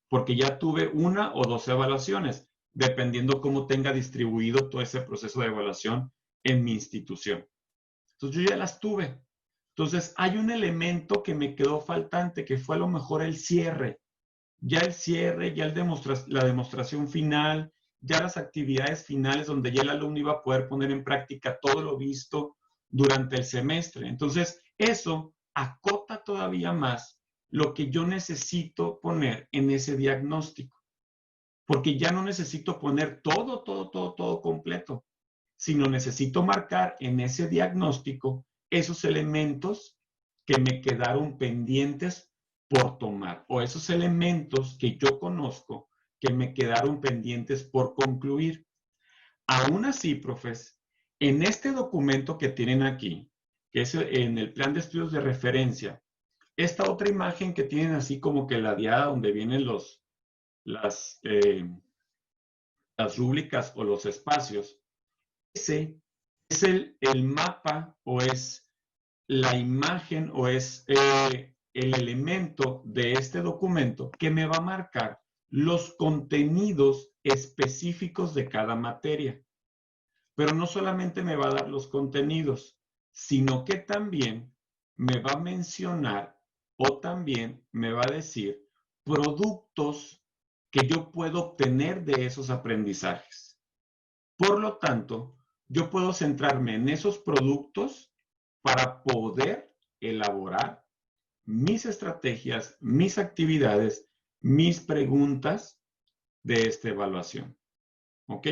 Porque ya tuve una o dos evaluaciones, dependiendo cómo tenga distribuido todo ese proceso de evaluación en mi institución. Entonces yo ya las tuve. Entonces hay un elemento que me quedó faltante, que fue a lo mejor el cierre. Ya el cierre, ya la demostración final, ya las actividades finales donde ya el alumno iba a poder poner en práctica todo lo visto durante el semestre. Entonces eso acota todavía más lo que yo necesito poner en ese diagnóstico. Porque ya no necesito poner todo completo, sino necesito marcar en ese diagnóstico esos elementos que me quedaron pendientes por tomar, o esos elementos que yo conozco que me quedaron pendientes por concluir. Aún así, profes, en este documento que tienen aquí, que es en el plan de estudios de referencia, esta otra imagen que tienen así como que ladeada donde vienen las rúbricas o los espacios, ese es el mapa o es la imagen o es el elemento de este documento que me va a marcar los contenidos específicos de cada materia. Pero no solamente me va a dar los contenidos, sino que también me va a mencionar o también me va a decir productos que yo puedo obtener de esos aprendizajes. Por lo tanto, yo puedo centrarme en esos productos para poder elaborar mis estrategias, mis actividades, mis preguntas de esta evaluación. ¿Ok?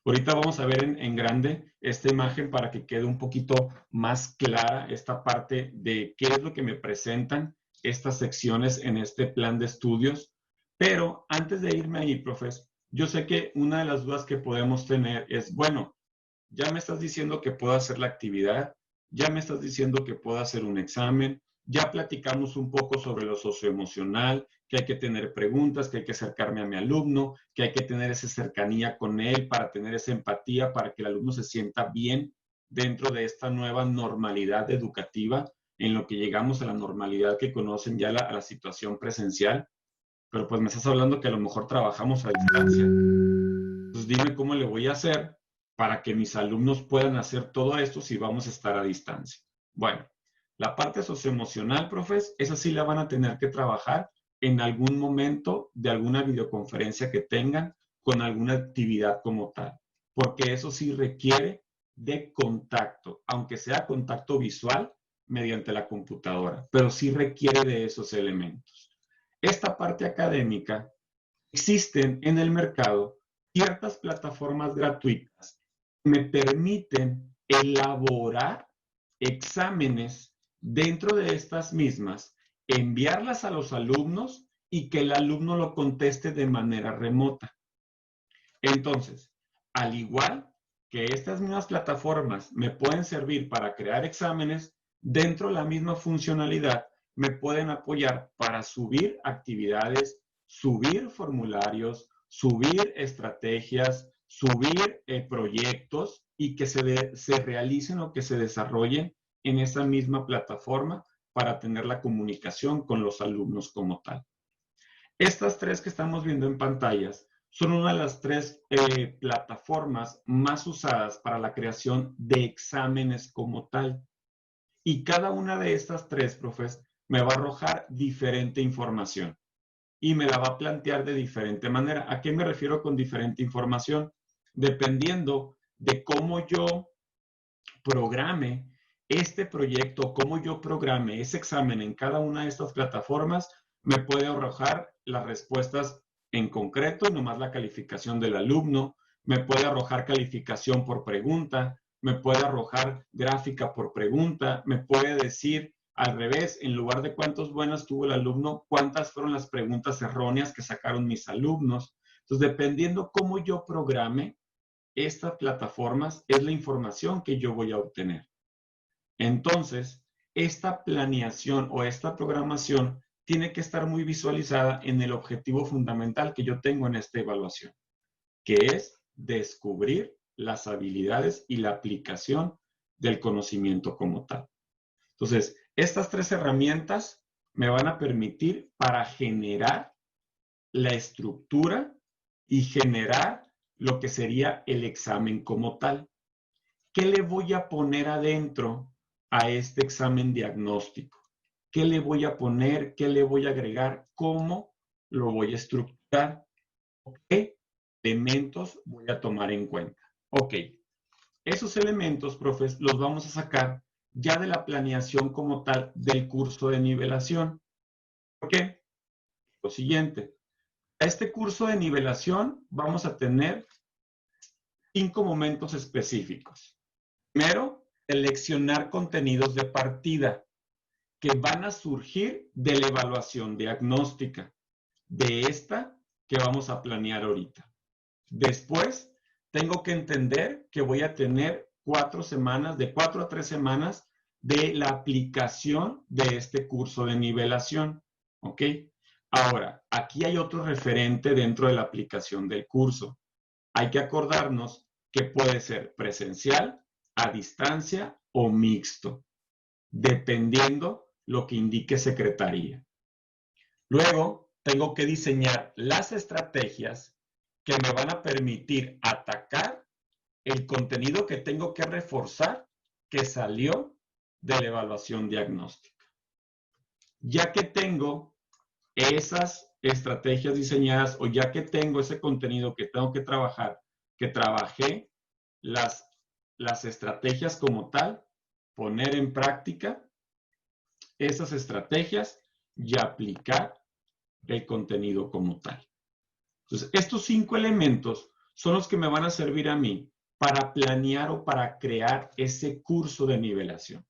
Ahorita vamos a ver en grande esta imagen para que quede un poquito más clara esta parte de qué es lo que me presentan estas secciones en este plan de estudios. Pero antes de irme ahí, profes, yo sé que una de las dudas que podemos tener es, bueno, ya me estás diciendo que puedo hacer la actividad, ya me estás diciendo que puedo hacer un examen, ya platicamos un poco sobre lo socioemocional, que hay que tener preguntas, que hay que acercarme a mi alumno, que hay que tener esa cercanía con él para tener esa empatía, para que el alumno se sienta bien dentro de esta nueva normalidad educativa, en lo que llegamos a la normalidad que conocen ya a la situación presencial. Pero pues me estás hablando que a lo mejor trabajamos a distancia. Entonces dime cómo le voy a hacer para que mis alumnos puedan hacer todo esto si vamos a estar a distancia. Bueno, la parte socioemocional, profes, esa sí la van a tener que trabajar en algún momento de alguna videoconferencia que tengan con alguna actividad como tal, porque eso sí requiere de contacto, aunque sea contacto visual mediante la computadora, pero sí requiere de esos elementos. Esta parte académica, existen en el mercado ciertas plataformas gratuitas que me permiten elaborar exámenes dentro de estas mismas, enviarlas a los alumnos y que el alumno lo conteste de manera remota. Entonces, al igual que estas mismas plataformas me pueden servir para crear exámenes, dentro de la misma funcionalidad me pueden apoyar para subir actividades, subir formularios, subir estrategias, subir proyectos y que se realicen o que se desarrollen en esa misma plataforma para tener la comunicación con los alumnos como tal. Estas tres que estamos viendo en pantallas son una de las tres plataformas más usadas para la creación de exámenes como tal. Y cada una de estas tres, profes, me va a arrojar diferente información y me la va a plantear de diferente manera. ¿A qué me refiero con diferente información? Dependiendo de cómo yo programe este proyecto, cómo yo programe ese examen en cada una de estas plataformas, me puede arrojar las respuestas en concreto, nomás la calificación del alumno, me puede arrojar calificación por pregunta, me puede arrojar gráfica por pregunta, me puede decir al revés, en lugar de cuántos buenos tuvo el alumno, cuántas fueron las preguntas erróneas que sacaron mis alumnos. Entonces, dependiendo cómo yo programe estas plataformas, es la información que yo voy a obtener. Entonces, esta planeación o esta programación tiene que estar muy visualizada en el objetivo fundamental que yo tengo en esta evaluación, que es descubrir las habilidades y la aplicación del conocimiento como tal. Entonces, estas tres herramientas me van a permitir para generar la estructura y generar lo que sería el examen como tal. ¿Qué le voy a poner adentro a este examen diagnóstico? ¿Qué le voy a poner? ¿Qué le voy a agregar? ¿Cómo lo voy a estructurar? ¿Qué elementos voy a tomar en cuenta? Ok, esos elementos, profes, los vamos a sacar ya de la planeación como tal del curso de nivelación. ¿Por qué? Lo siguiente, a este curso de nivelación vamos a tener 5 momentos específicos. Primero, seleccionar contenidos de partida que van a surgir de la evaluación diagnóstica, de esta que vamos a planear ahorita. Después, tengo que entender que voy a tener 4 semanas, de 4 a 3 semanas de la aplicación de este curso de nivelación. ¿Ok? Ahora, aquí hay otro referente dentro de la aplicación del curso. Hay que acordarnos que puede ser presencial, a distancia o mixto, dependiendo lo que indique Secretaría. Luego, tengo que diseñar las estrategias que me van a permitir atacar el contenido que tengo que reforzar que salió de la evaluación diagnóstica. Ya que tengo esas estrategias diseñadas o ya que tengo ese contenido que tengo que trabajar, que trabajé las estrategias como tal, poner en práctica esas estrategias y aplicar el contenido como tal. Entonces, estos 5 elementos son los que me van a servir a mí para planear o para crear ese curso de nivelación.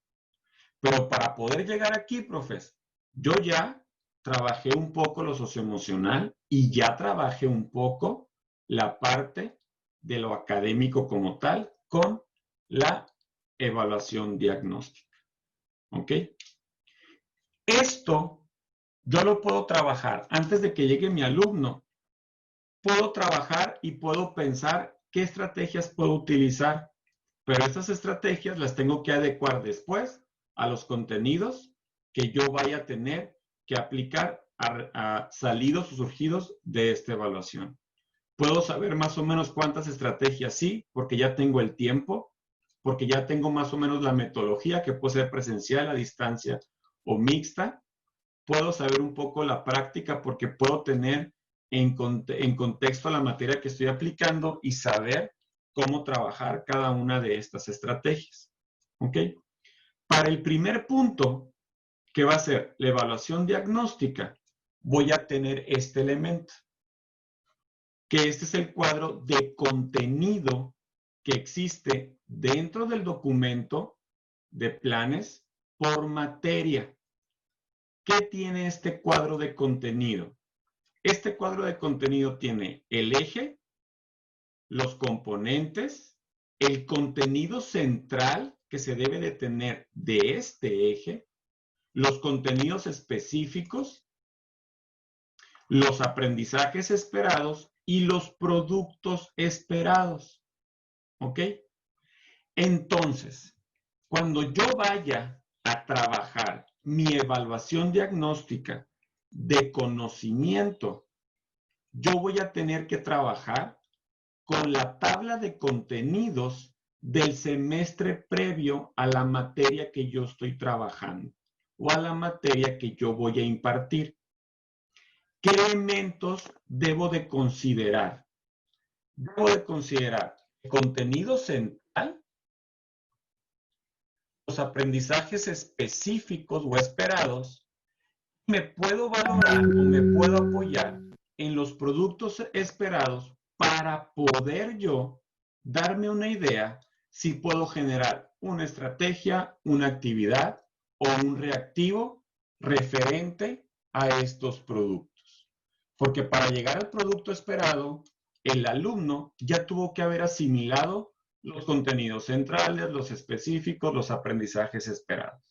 Pero para poder llegar aquí, profes, yo ya trabajé un poco lo socioemocional y ya trabajé un poco la parte de lo académico como tal con la evaluación diagnóstica. ¿Ok? Esto yo lo puedo trabajar antes de que llegue mi alumno. Puedo trabajar y puedo pensar qué estrategias puedo utilizar, pero estas estrategias las tengo que adecuar después a los contenidos que yo vaya a tener que aplicar a salidos o surgidos de esta evaluación. Puedo saber más o menos cuántas estrategias sí, porque ya tengo el tiempo, porque ya tengo más o menos la metodología que puede ser presencial, a distancia o mixta. Puedo saber un poco la práctica porque puedo tener en contexto la materia que estoy aplicando y saber cómo trabajar cada una de estas estrategias. ¿Ok? Para el primer punto, que va a ser la evaluación diagnóstica, voy a tener este elemento, que este es el cuadro de contenido que existe dentro del documento de planes por materia. ¿Qué tiene este cuadro de contenido? Este cuadro de contenido tiene el eje, los componentes, el contenido central que se debe de tener de este eje, los contenidos específicos, los aprendizajes esperados y los productos esperados. ¿Ok? Entonces, cuando yo vaya a trabajar mi evaluación diagnóstica de conocimiento, yo voy a tener que trabajar con la tabla de contenidos del semestre previo a la materia que yo estoy trabajando o a la materia que yo voy a impartir. ¿Qué elementos debo de considerar? Debo de considerar el contenido central, los aprendizajes específicos o esperados. Me puedo valorar o me puedo apoyar en los productos esperados para poder yo darme una idea si puedo generar una estrategia, una actividad o un reactivo referente a estos productos. Porque para llegar al producto esperado, el alumno ya tuvo que haber asimilado los contenidos centrales, los específicos, los aprendizajes esperados.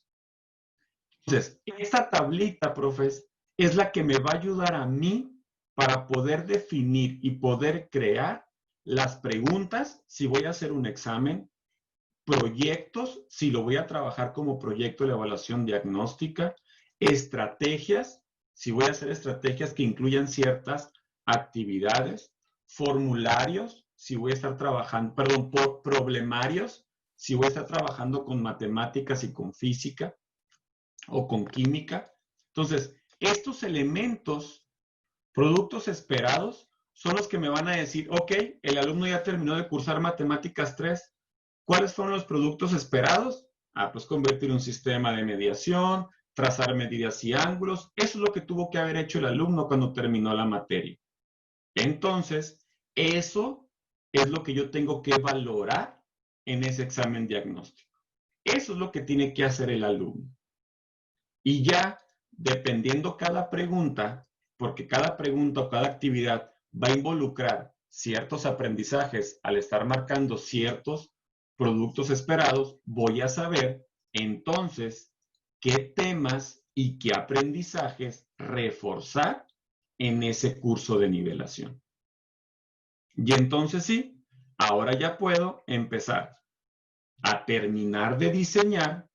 Entonces, esta tablita, profes, es la que me va a ayudar a mí para poder definir y poder crear las preguntas, si voy a hacer un examen, proyectos, si lo voy a trabajar como proyecto de evaluación diagnóstica, estrategias, si voy a hacer estrategias que incluyan ciertas actividades, formularios, si voy a estar trabajando, perdón, por problemarios, si voy a estar trabajando con matemáticas y con física o con química. Entonces, estos elementos, productos esperados, son los que me van a decir, ok, el alumno ya terminó de cursar matemáticas 3. ¿Cuáles fueron los productos esperados? Pues convertir un sistema de mediación, trazar medidas y ángulos. Eso es lo que tuvo que haber hecho el alumno cuando terminó la materia. Entonces, eso es lo que yo tengo que valorar en ese examen diagnóstico. Eso es lo que tiene que hacer el alumno. Y ya, dependiendo cada pregunta, porque cada pregunta o cada actividad va a involucrar ciertos aprendizajes al estar marcando ciertos productos esperados, voy a saber entonces qué temas y qué aprendizajes reforzar en ese curso de nivelación. Y entonces sí, ahora ya puedo empezar a terminar de diseñar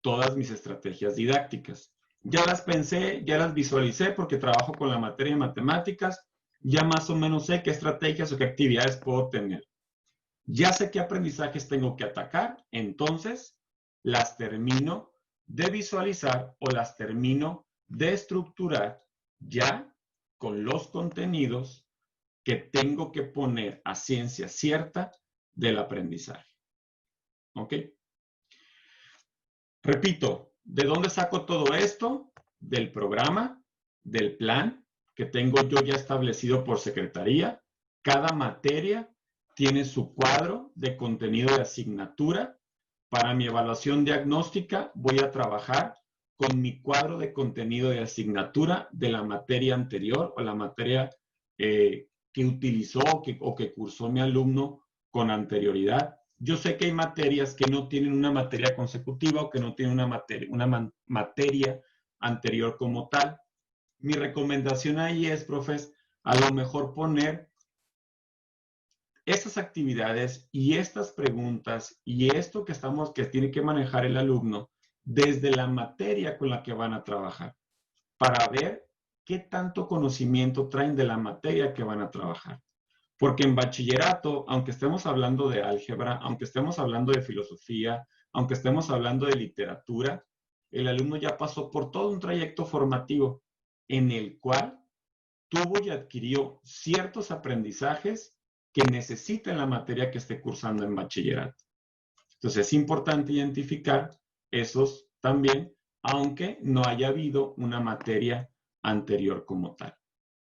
todas mis estrategias didácticas. Ya las pensé, ya las visualicé porque trabajo con la materia de matemáticas, ya más o menos sé qué estrategias o qué actividades puedo tener. Ya sé qué aprendizajes tengo que atacar, entonces las termino de visualizar o las termino de estructurar ya con los contenidos que tengo que poner a ciencia cierta del aprendizaje. ¿Ok? Repito, ¿de dónde saco todo esto? Del programa, del plan que tengo yo ya establecido por secretaría. Cada materia tiene su cuadro de contenido de asignatura. Para mi evaluación diagnóstica voy a trabajar con mi cuadro de contenido de asignatura de la materia anterior o la materia que utilizó o que cursó mi alumno con anterioridad. Yo sé que hay materias que no tienen una materia consecutiva o que no tienen una materia anterior como tal. Mi recomendación ahí es, profes, a lo mejor poner estas actividades y estas preguntas y esto que tiene que manejar el alumno desde la materia con la que van a trabajar para ver qué tanto conocimiento traen de la materia que van a trabajar. Porque en bachillerato, aunque estemos hablando de álgebra, aunque estemos hablando de filosofía, aunque estemos hablando de literatura, el alumno ya pasó por todo un trayecto formativo en el cual tuvo y adquirió ciertos aprendizajes que necesita en la materia que esté cursando en bachillerato. Entonces es importante identificar esos también, aunque no haya habido una materia anterior como tal.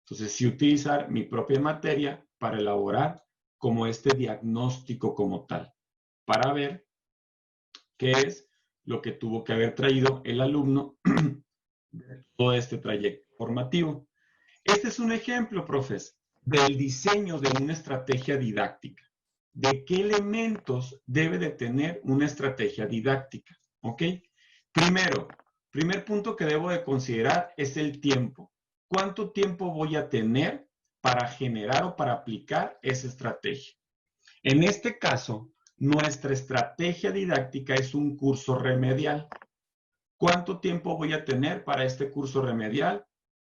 Entonces sí utilizar mi propia materia para elaborar como este diagnóstico como tal, para ver qué es lo que tuvo que haber traído el alumno de todo este trayecto formativo. Este es un ejemplo, profes, del diseño de una estrategia didáctica. ¿De qué elementos debe de tener una estrategia didáctica? ¿Ok? Primero, primer punto que debo de considerar es el tiempo. ¿Cuánto tiempo voy a tener para generar o para aplicar esa estrategia? En este caso, nuestra estrategia didáctica es un curso remedial. ¿Cuánto tiempo voy a tener para este curso remedial?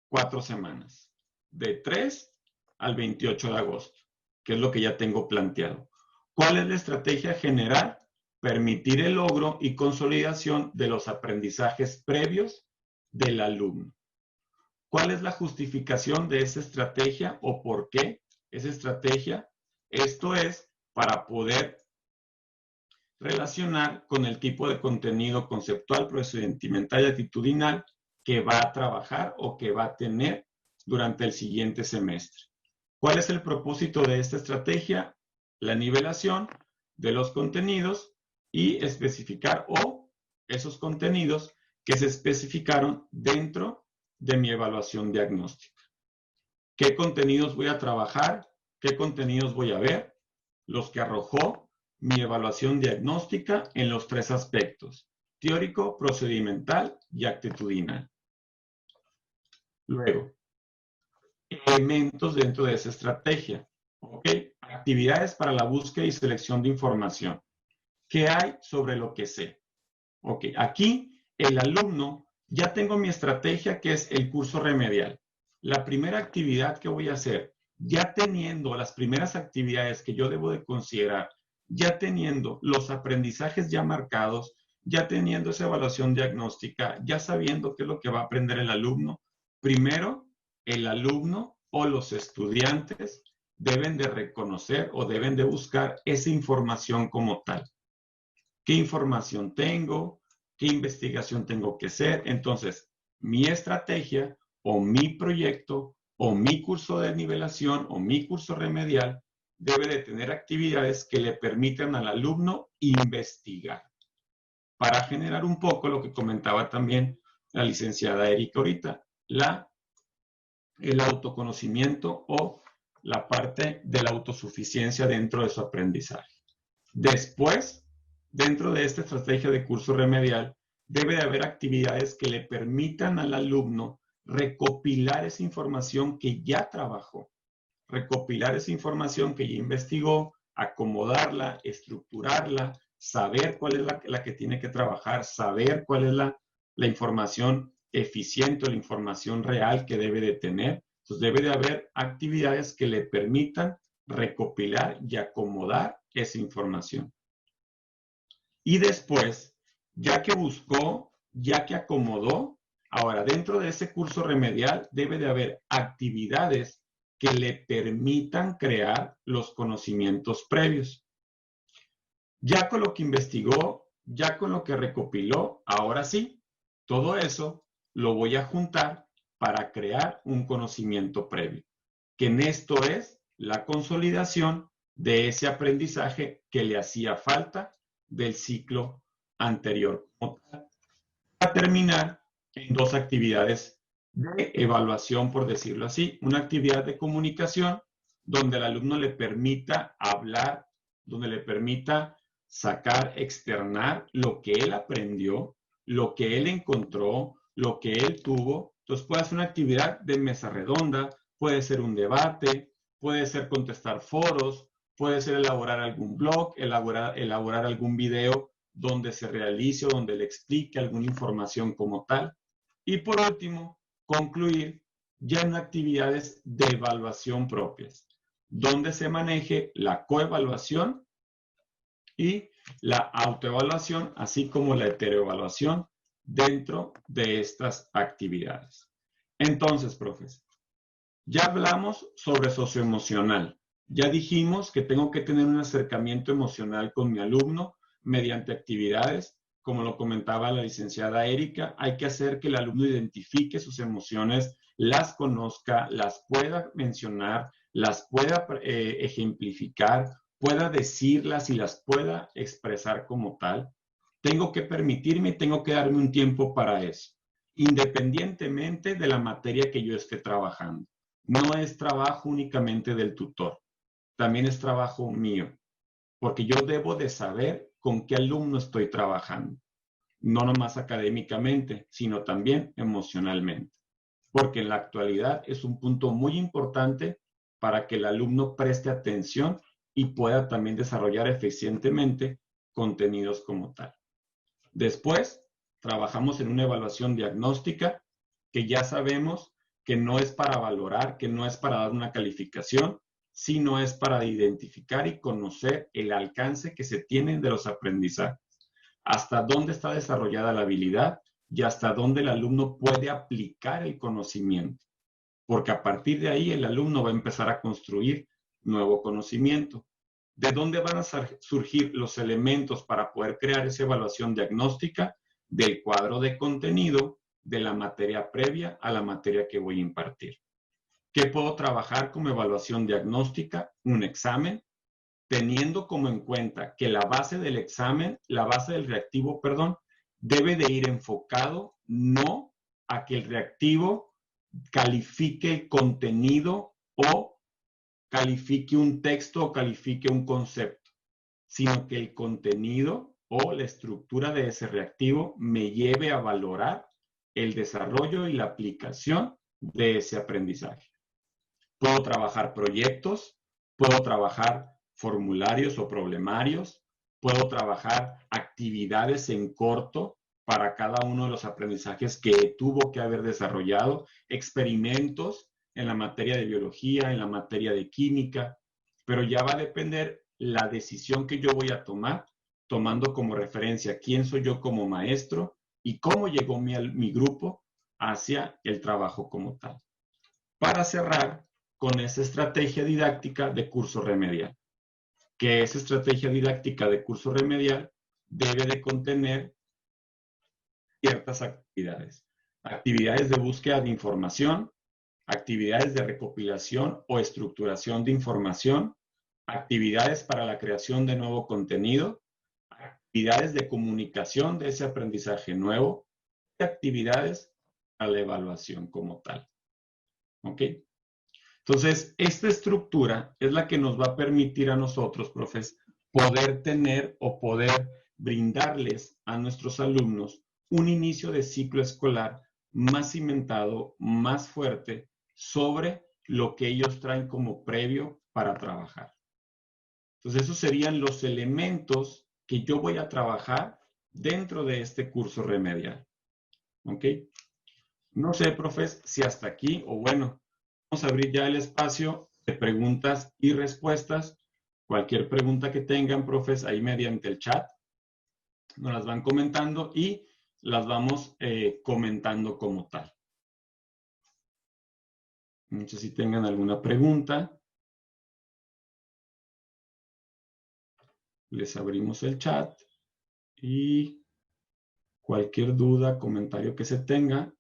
4 semanas, de 3 al 28 de agosto, que es lo que ya tengo planteado. ¿Cuál es la estrategia general? Permitir el logro y consolidación de los aprendizajes previos del alumno. ¿Cuál es la justificación de esa estrategia o por qué esa estrategia? Esto es para poder relacionar con el tipo de contenido conceptual, procedimental y actitudinal que va a trabajar o que va a tener durante el siguiente semestre. ¿Cuál es el propósito de esta estrategia? La nivelación de los contenidos y especificar esos contenidos que se especificaron dentro de mi evaluación diagnóstica. ¿Qué contenidos voy a trabajar? ¿Qué contenidos voy a ver? Los que arrojó mi evaluación diagnóstica en los 3 aspectos: teórico, procedimental y actitudinal. Luego, elementos dentro de esa estrategia. ¿Ok? Actividades para la búsqueda y selección de información. ¿Qué hay sobre lo que sé? Ok, aquí el alumno, ya tengo mi estrategia que es el curso remedial. La primera actividad que voy a hacer, ya teniendo las primeras actividades que yo debo de considerar, ya teniendo los aprendizajes ya marcados, ya teniendo esa evaluación diagnóstica, ya sabiendo qué es lo que va a aprender el alumno, primero el alumno o los estudiantes deben de reconocer o deben de buscar esa información como tal. ¿Qué información tengo? ¿Qué investigación tengo que hacer? Entonces, mi estrategia o mi proyecto o mi curso de nivelación o mi curso remedial debe de tener actividades que le permitan al alumno investigar, para generar un poco lo que comentaba también la licenciada Erika ahorita, el autoconocimiento o la parte de la autosuficiencia dentro de su aprendizaje. Después, dentro de esta estrategia de curso remedial, debe de haber actividades que le permitan al alumno recopilar esa información que ya trabajó, recopilar esa información que ya investigó, acomodarla, estructurarla, saber cuál es la que tiene que trabajar, saber cuál es la información eficiente o la información real que debe de tener. Entonces debe de haber actividades que le permitan recopilar y acomodar esa información. Y después, ya que buscó, ya que acomodó, ahora dentro de ese curso remedial debe de haber actividades que le permitan crear los conocimientos previos. Ya con lo que investigó, ya con lo que recopiló, ahora sí, todo eso lo voy a juntar para crear un conocimiento previo, que en esto es la consolidación de ese aprendizaje que le hacía falta del ciclo anterior. Para terminar en 2 actividades de evaluación, por decirlo así. Una actividad de comunicación donde el alumno le permita hablar, donde le permita sacar, externar lo que él aprendió, lo que él encontró, lo que él tuvo. Entonces puede ser una actividad de mesa redonda, puede ser un debate, puede ser contestar foros, puede ser elaborar algún blog, elaborar algún video donde se realice o donde le explique alguna información como tal. Y por último, concluir ya en actividades de evaluación propias, donde se maneje la coevaluación y la autoevaluación, así como la heteroevaluación dentro de estas actividades. Entonces, profes, ya hablamos sobre socioemocional, Ya dijimos que tengo que tener un acercamiento emocional con mi alumno mediante actividades. Como lo comentaba la licenciada Erika, hay que hacer que el alumno identifique sus emociones, las conozca, las pueda mencionar, las pueda ejemplificar, pueda decirlas y las pueda expresar como tal. Tengo que permitirme, tengo que darme un tiempo para eso, independientemente de la materia que yo esté trabajando. No es trabajo únicamente del tutor, también es trabajo mío, porque yo debo de saber con qué alumno estoy trabajando, no nomás académicamente, sino también emocionalmente, porque en la actualidad es un punto muy importante para que el alumno preste atención y pueda también desarrollar eficientemente contenidos como tal. Después, trabajamos en una evaluación diagnóstica que ya sabemos que no es para valorar, que no es para dar una calificación, sino es para identificar y conocer el alcance que se tiene de los aprendizajes, hasta dónde está desarrollada la habilidad y hasta dónde el alumno puede aplicar el conocimiento, porque a partir de ahí el alumno va a empezar a construir nuevo conocimiento. ¿De dónde van a surgir los elementos para poder crear esa evaluación diagnóstica? Del cuadro de contenido de la materia previa a la materia que voy a impartir. ¿Qué puedo trabajar como evaluación diagnóstica? Un examen, teniendo como en cuenta que la base del examen, la base del reactivo, perdón, debe de ir enfocado no a que el reactivo califique el contenido o califique un texto o califique un concepto, sino que el contenido o la estructura de ese reactivo me lleve a valorar el desarrollo y la aplicación de ese aprendizaje. Puedo trabajar proyectos, puedo trabajar formularios o problemarios, puedo trabajar actividades en corto para cada uno de los aprendizajes que tuvo que haber desarrollado, experimentos en la materia de biología, en la materia de química, pero ya va a depender la decisión que yo voy a tomar, tomando como referencia quién soy yo como maestro y cómo llegó mi grupo hacia el trabajo como tal. Para cerrar con esa estrategia didáctica de curso remedial, que esa estrategia didáctica de curso remedial debe de contener ciertas actividades. Actividades de búsqueda de información, actividades de recopilación o estructuración de información, actividades para la creación de nuevo contenido, actividades de comunicación de ese aprendizaje nuevo y actividades para la evaluación como tal. ¿Ok? Entonces, esta estructura es la que nos va a permitir a nosotros, profes, poder tener o poder brindarles a nuestros alumnos un inicio de ciclo escolar más cimentado, más fuerte sobre lo que ellos traen como previo para trabajar. Entonces, esos serían los elementos que yo voy a trabajar dentro de este curso remedial. ¿Ok? No sé, profes, si hasta aquí o bueno, vamos a abrir ya el espacio de preguntas y respuestas. Cualquier pregunta que tengan, profes, ahí mediante el chat, nos las van comentando y las vamos comentando como tal. No sé si tengan alguna pregunta. Les abrimos el chat y cualquier duda, comentario que se tenga,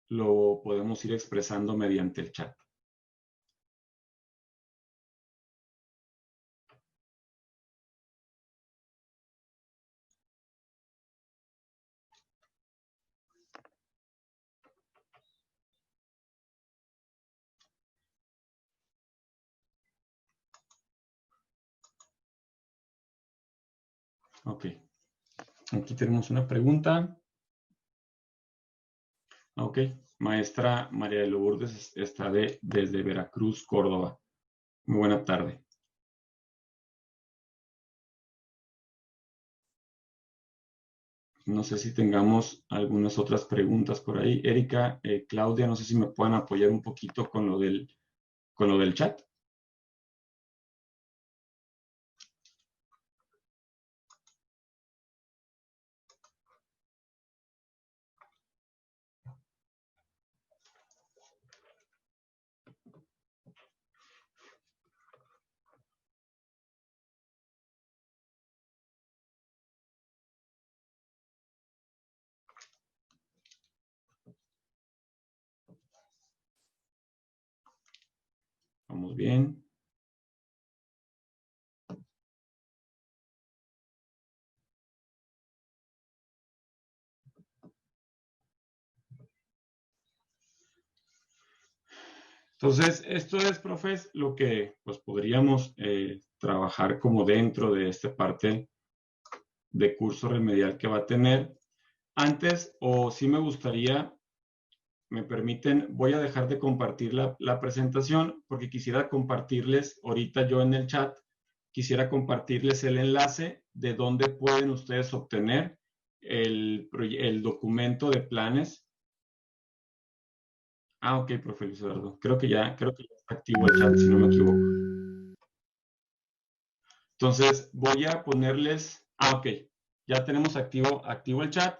lo podemos ir expresando mediante el chat. Ok, aquí tenemos una pregunta. Ok, maestra María de Lourdes está desde Veracruz, Córdoba. Muy buena tarde. No sé si tengamos algunas otras preguntas por ahí. Erika, Claudia, no sé si me pueden apoyar un poquito con lo del chat. Vamos bien. Entonces, esto es, profes, lo que pues, podríamos trabajar como dentro de esta parte de curso remedial que va a tener. Antes, o sí me gustaría, me permiten, voy a dejar de compartir la presentación porque quisiera compartirles ahorita yo en el chat, quisiera compartirles el enlace de donde pueden ustedes obtener el documento de planes. Ah, ok, profe Luis Eduardo. Creo que ya está activo el chat, si no me equivoco. Entonces, voy a ponerles... Ah, ok. Ya tenemos activo el chat.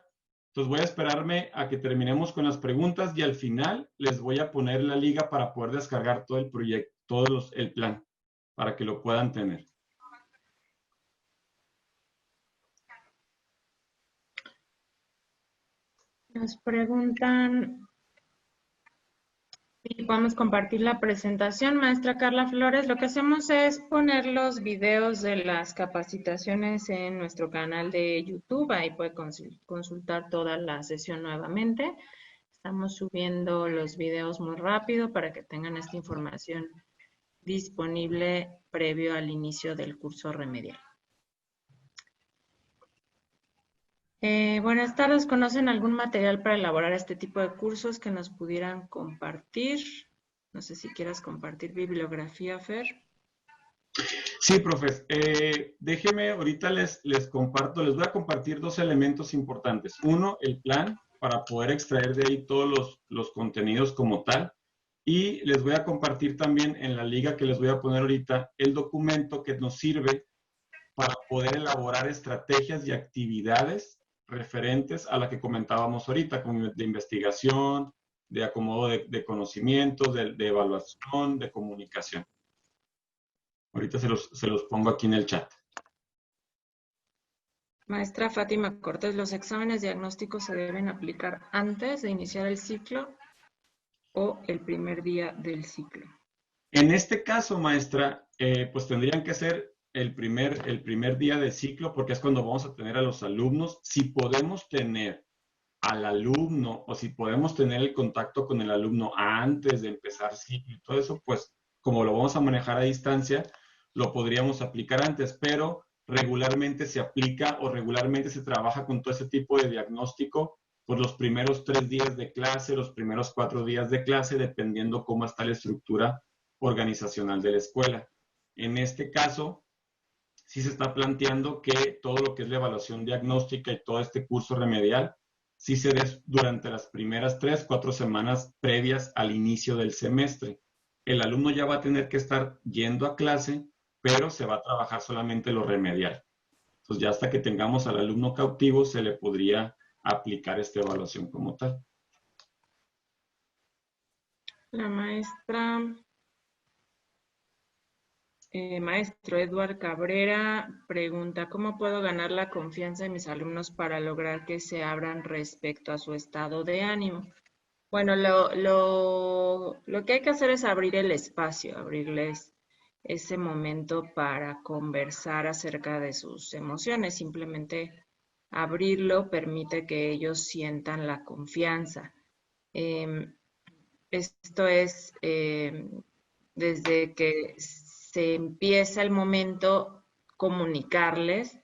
Entonces, voy a esperarme a que terminemos con las preguntas y al final les voy a poner la liga para poder descargar todo el proyecto, el plan, para que lo puedan tener. Nos preguntan si podemos compartir la presentación. Maestra Carla Flores, lo que hacemos es poner los videos de las capacitaciones en nuestro canal de YouTube. Ahí puede consultar toda la sesión nuevamente. Estamos subiendo los videos muy rápido para que tengan esta información disponible previo al inicio del curso remedial. Buenas tardes. ¿Conocen algún material para elaborar este tipo de cursos que nos pudieran compartir? No sé si quieras compartir bibliografía, Fer. Sí, profes. Déjeme, ahorita les comparto, les voy a compartir dos elementos importantes. Uno, el plan, para poder extraer de ahí todos los contenidos como tal. Y les voy a compartir también en la liga que les voy a poner ahorita el documento que nos sirve para poder elaborar estrategias y actividades referentes a la que comentábamos ahorita, como de investigación, de acomodo de conocimientos, de evaluación, de comunicación. Ahorita se los pongo aquí en el chat. Maestra Fátima Cortés, ¿los exámenes diagnósticos se deben aplicar antes de iniciar el ciclo o el primer día del ciclo? En este caso, maestra, pues tendrían que ser el primer día del ciclo, porque es cuando vamos a tener a los alumnos. Si podemos tener al alumno o si podemos tener el contacto con el alumno antes de empezar ciclo y todo eso, pues como lo vamos a manejar a distancia, lo podríamos aplicar antes, pero regularmente se aplica o regularmente se trabaja con todo ese tipo de diagnóstico por los primeros 3 días de clase, los primeros 4 días de clase, dependiendo cómo está la estructura organizacional de la escuela. En este caso, sí se está planteando que todo lo que es la evaluación diagnóstica y todo este curso remedial, sí se dé durante las primeras 3, 4 semanas previas al inicio del semestre. El alumno ya va a tener que estar yendo a clase, pero se va a trabajar solamente lo remedial. Entonces ya hasta que tengamos al alumno cautivo se le podría aplicar esta evaluación como tal. La maestra... Maestro Eduard Cabrera pregunta, ¿cómo puedo ganar la confianza de mis alumnos para lograr que se abran respecto a su estado de ánimo? Bueno, lo que hay que hacer es abrir el espacio, abrirles ese momento para conversar acerca de sus emociones. Simplemente abrirlo permite que ellos sientan la confianza. Esto es desde que se empieza el momento comunicarles,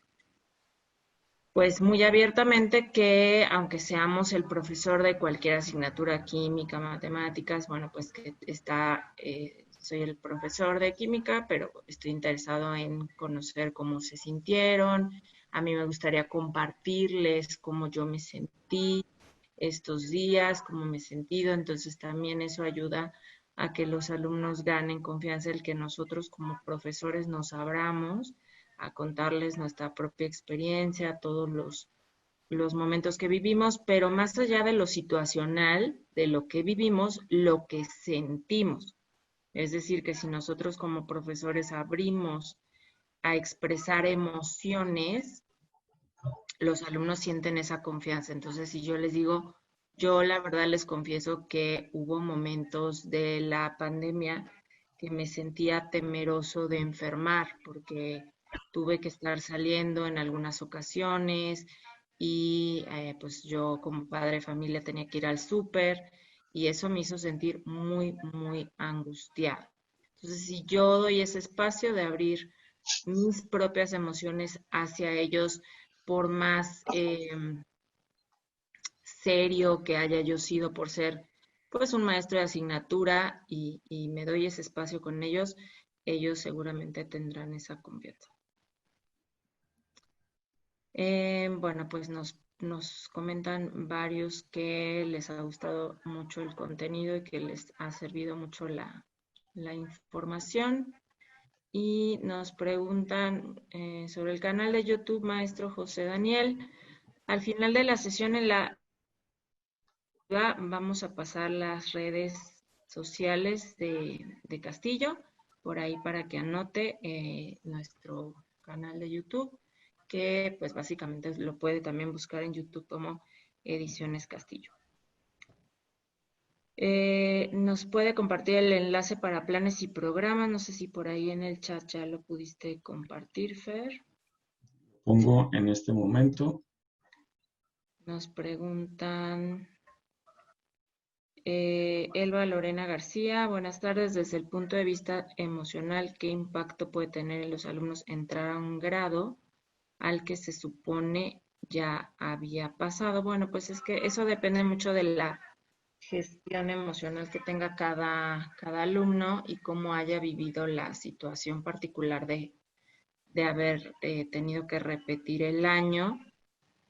pues muy abiertamente que aunque seamos el profesor de cualquier asignatura, química, matemáticas, bueno, pues que soy el profesor de química, pero estoy interesado en conocer cómo se sintieron. A mí me gustaría compartirles cómo yo me sentí estos días, cómo me he sentido. Entonces también eso ayuda a que los alumnos ganen confianza, el que nosotros como profesores nos abramos a contarles nuestra propia experiencia, todos los momentos que vivimos, pero más allá de lo situacional, de lo que vivimos, lo que sentimos. Es decir, que si nosotros como profesores abrimos a expresar emociones, los alumnos sienten esa confianza. Entonces, si yo les digo, yo la verdad les confieso que hubo momentos de la pandemia que me sentía temeroso de enfermar, porque tuve que estar saliendo en algunas ocasiones y pues yo como padre de familia tenía que ir al súper y eso me hizo sentir muy, muy angustiado. Entonces, si yo doy ese espacio de abrir mis propias emociones hacia ellos, por más serio que haya yo sido por ser pues un maestro de asignatura y me doy ese espacio con ellos, ellos seguramente tendrán esa confianza. Bueno, pues nos comentan varios que les ha gustado mucho el contenido y que les ha servido mucho la información. Y nos preguntan sobre el canal de YouTube Maestro José Daniel. Al final de la sesión vamos a pasar las redes sociales de Castillo, por ahí para que anote nuestro canal de YouTube, que pues básicamente lo puede también buscar en YouTube como Ediciones Castillo. Nos puede compartir el enlace para planes y programas. No sé si por ahí en el chat ya lo pudiste compartir, Fer. Pongo en este momento. Nos preguntan Elba Lorena García. Buenas tardes. Desde el punto de vista emocional, ¿qué impacto puede tener en los alumnos entrar a un grado al que se supone ya había pasado? Bueno, pues es que eso depende mucho de la gestión emocional que tenga cada alumno y cómo haya vivido la situación particular de haber tenido que repetir el año.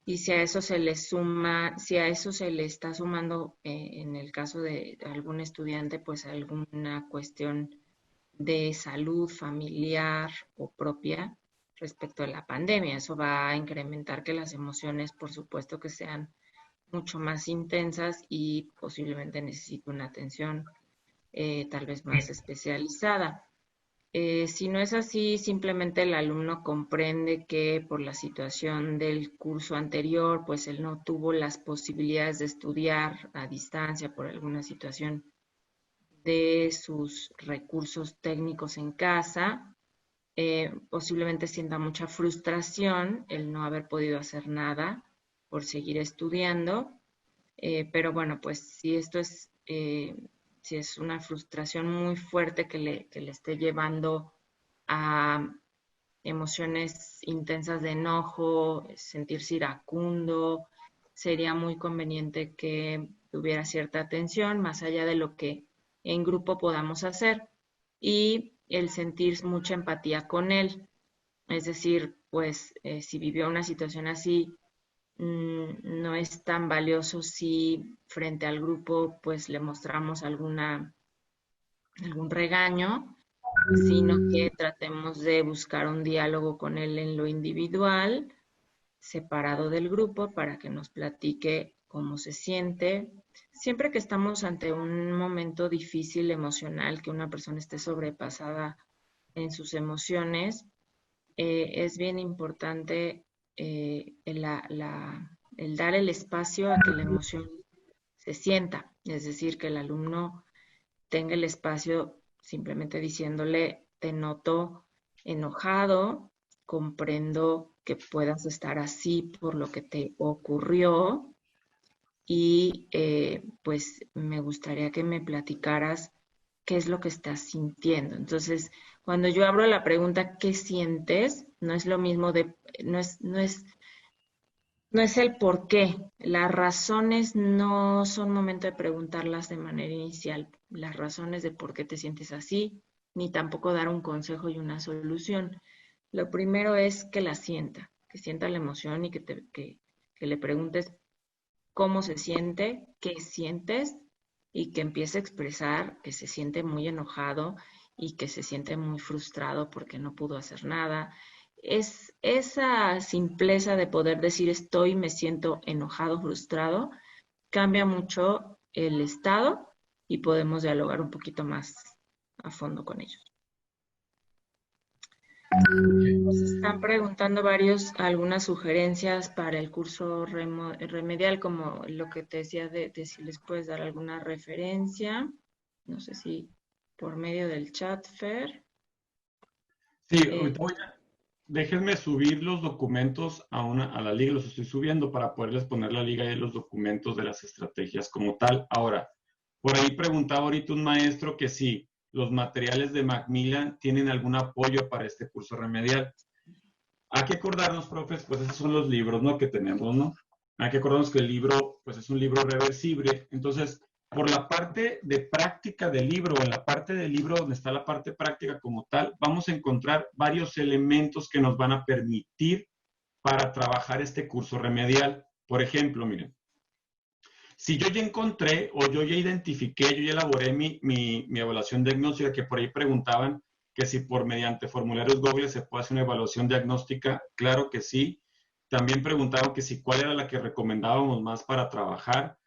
Y si a eso se le suma, si a eso se le está sumando, en el caso de algún estudiante, pues alguna cuestión de salud familiar o propia respecto a la pandemia, eso va a incrementar que las emociones, por supuesto, que sean mucho más intensas y posiblemente necesite una atención tal vez más especializada. Si no es así, simplemente el alumno comprende que por la situación del curso anterior, pues él no tuvo las posibilidades de estudiar a distancia por alguna situación de sus recursos técnicos en casa. Posiblemente sienta mucha frustración el no haber podido hacer nada por seguir estudiando. Pero bueno, pues si esto es, si es una frustración muy fuerte que le esté llevando a emociones intensas de enojo, sentirse iracundo, sería muy conveniente que tuviera cierta atención más allá de lo que en grupo podamos hacer y el sentir mucha empatía con él. Es decir, pues si vivió una situación así, no es tan valioso si frente al grupo pues le mostramos algún regaño, sino que tratemos de buscar un diálogo con él en lo individual, separado del grupo, para que nos platique cómo se siente. Siempre que estamos ante un momento difícil emocional, que una persona esté sobrepasada en sus emociones, es bien importante el dar el espacio a que la emoción se sienta, es decir, que el alumno tenga el espacio simplemente diciéndole, te noto enojado, comprendo que puedas estar así por lo que te ocurrió y pues me gustaría que me platicaras qué es lo que estás sintiendo. Entonces, cuando yo abro la pregunta, ¿qué sientes? No es lo mismo no es el por qué. Las razones no son momento de preguntarlas de manera inicial. Las razones de por qué te sientes así, ni tampoco dar un consejo y una solución. Lo primero es que la sienta, que sienta la emoción y que le preguntes cómo se siente, qué sientes y que empiece a expresar que se siente muy enojado y que se siente muy frustrado porque no pudo hacer nada. Es esa simpleza de poder decir me siento enojado, frustrado, cambia mucho el estado y podemos dialogar un poquito más a fondo con ellos. Nos están preguntando algunas sugerencias para el curso remedial, como lo que te decía de si les puedes dar alguna referencia. No sé si por medio del chat, Fer. Sí, ahorita déjenme subir los documentos a la liga, los estoy subiendo para poderles poner la liga y los documentos de las estrategias como tal. Ahora, por ahí preguntaba ahorita un maestro que si los materiales de Macmillan tienen algún apoyo para este curso remedial. Hay que acordarnos, profes, pues esos son los libros, ¿no?, que tenemos, ¿no? Hay que acordarnos que el libro, pues es un libro reversible. Entonces, por la parte de práctica del libro, en la parte del libro donde está la parte práctica como tal, vamos a encontrar varios elementos que nos van a permitir para trabajar este curso remedial. Por ejemplo, miren, si yo ya encontré o yo ya identifiqué, yo ya elaboré mi evaluación diagnóstica, que por ahí preguntaban que si por mediante formularios Google se puede hacer una evaluación diagnóstica, claro que sí. También preguntaban que si cuál era la que recomendábamos más para trabajar.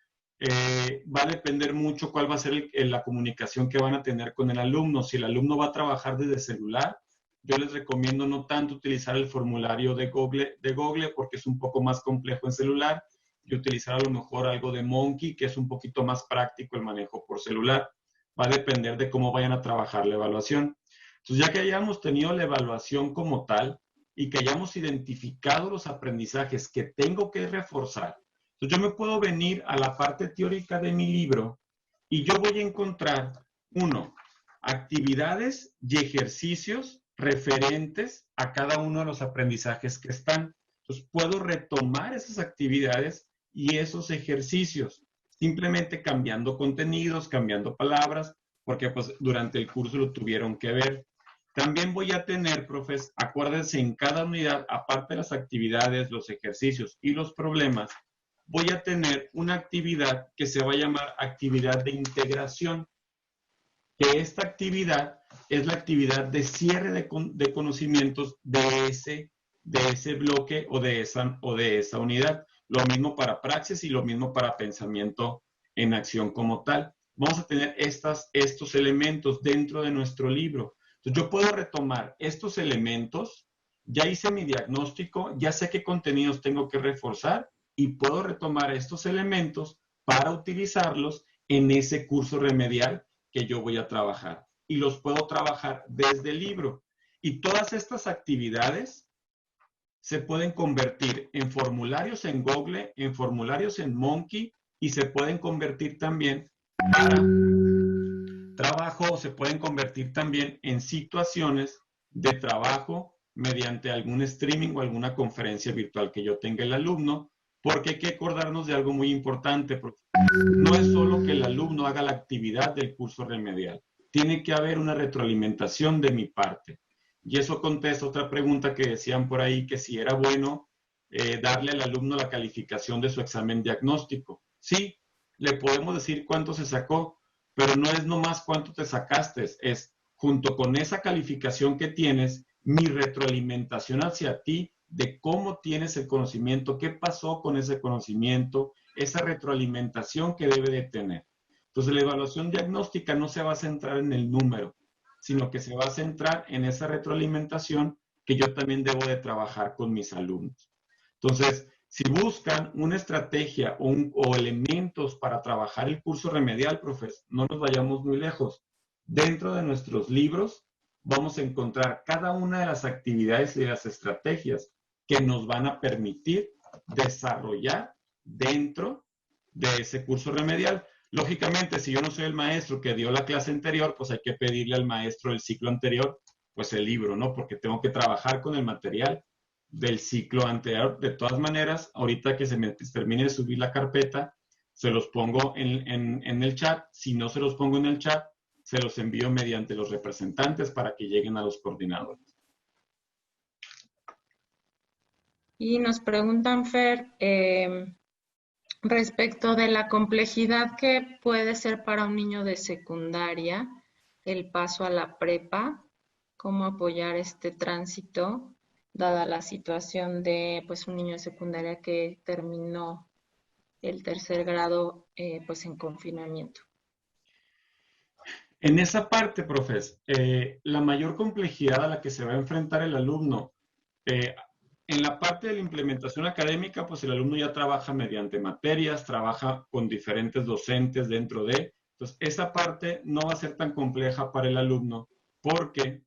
Va a depender mucho cuál va a ser la comunicación que van a tener con el alumno. Si el alumno va a trabajar desde celular, yo les recomiendo no tanto utilizar el formulario de Google porque es un poco más complejo en celular, y utilizar a lo mejor algo de Monkey, que es un poquito más práctico el manejo por celular. Va a depender de cómo vayan a trabajar la evaluación. Entonces, ya que hayamos tenido la evaluación como tal y que hayamos identificado los aprendizajes que tengo que reforzar, entonces yo me puedo venir a la parte teórica de mi libro y yo voy a encontrar, actividades y ejercicios referentes a cada uno de los aprendizajes que están. Entonces puedo retomar esas actividades y esos ejercicios, simplemente cambiando contenidos, cambiando palabras, porque pues durante el curso lo tuvieron que ver. También voy a tener, profes, acuérdense, en cada unidad, aparte de las actividades, los ejercicios y los problemas, voy a tener una actividad que se va a llamar actividad de integración, que esta actividad es la actividad de cierre de conocimientos de ese bloque o de esa unidad. Lo mismo para praxis y lo mismo para pensamiento en acción como tal. Vamos a tener estos elementos dentro de nuestro libro. Entonces, yo puedo retomar estos elementos, ya hice mi diagnóstico, ya sé qué contenidos tengo que reforzar y puedo retomar estos elementos para utilizarlos en ese curso remedial que yo voy a trabajar. Y los puedo trabajar desde el libro. Y todas estas actividades se pueden convertir en formularios en Google, en formularios en Monkey, y se pueden convertir también para trabajo, se pueden convertir también en situaciones de trabajo mediante algún streaming o alguna conferencia virtual que yo tenga el alumno, porque hay que acordarnos de algo muy importante, porque no es solo que el alumno haga la actividad del curso remedial, tiene que haber una retroalimentación de mi parte. Y eso contesta otra pregunta que decían por ahí, que si era bueno darle al alumno la calificación de su examen diagnóstico. Sí, le podemos decir cuánto se sacó, pero no es nomás cuánto te sacaste, es junto con esa calificación que tienes, mi retroalimentación hacia ti de cómo tienes el conocimiento, qué pasó con ese conocimiento, esa retroalimentación que debe de tener. Entonces, la evaluación diagnóstica no se va a centrar en el número, sino que se va a centrar en esa retroalimentación que yo también debo de trabajar con mis alumnos. Entonces, si buscan una estrategia o elementos para trabajar el curso remedial, profes, no nos vayamos muy lejos. Dentro de nuestros libros vamos a encontrar cada una de las actividades y de las estrategias que nos van a permitir desarrollar dentro de ese curso remedial. Lógicamente, si yo no soy el maestro que dio la clase anterior, pues hay que pedirle al maestro del ciclo anterior, pues el libro, ¿no? Porque tengo que trabajar con el material del ciclo anterior. De todas maneras, ahorita que se me termine de subir la carpeta, se los pongo en el chat. Si no se los pongo en el chat, se los envío mediante los representantes para que lleguen a los coordinadores. Y nos preguntan, Fer, respecto de la complejidad que puede ser para un niño de secundaria el paso a la prepa, cómo apoyar este tránsito, dada la situación de pues un niño de secundaria que terminó el tercer grado pues en confinamiento. En esa parte, profes, la mayor complejidad a la que se va a enfrentar el alumno, en la parte de la implementación académica, pues el alumno ya trabaja mediante materias, trabaja con diferentes docentes dentro de, Entonces, esa parte no va a ser tan compleja para el alumno porque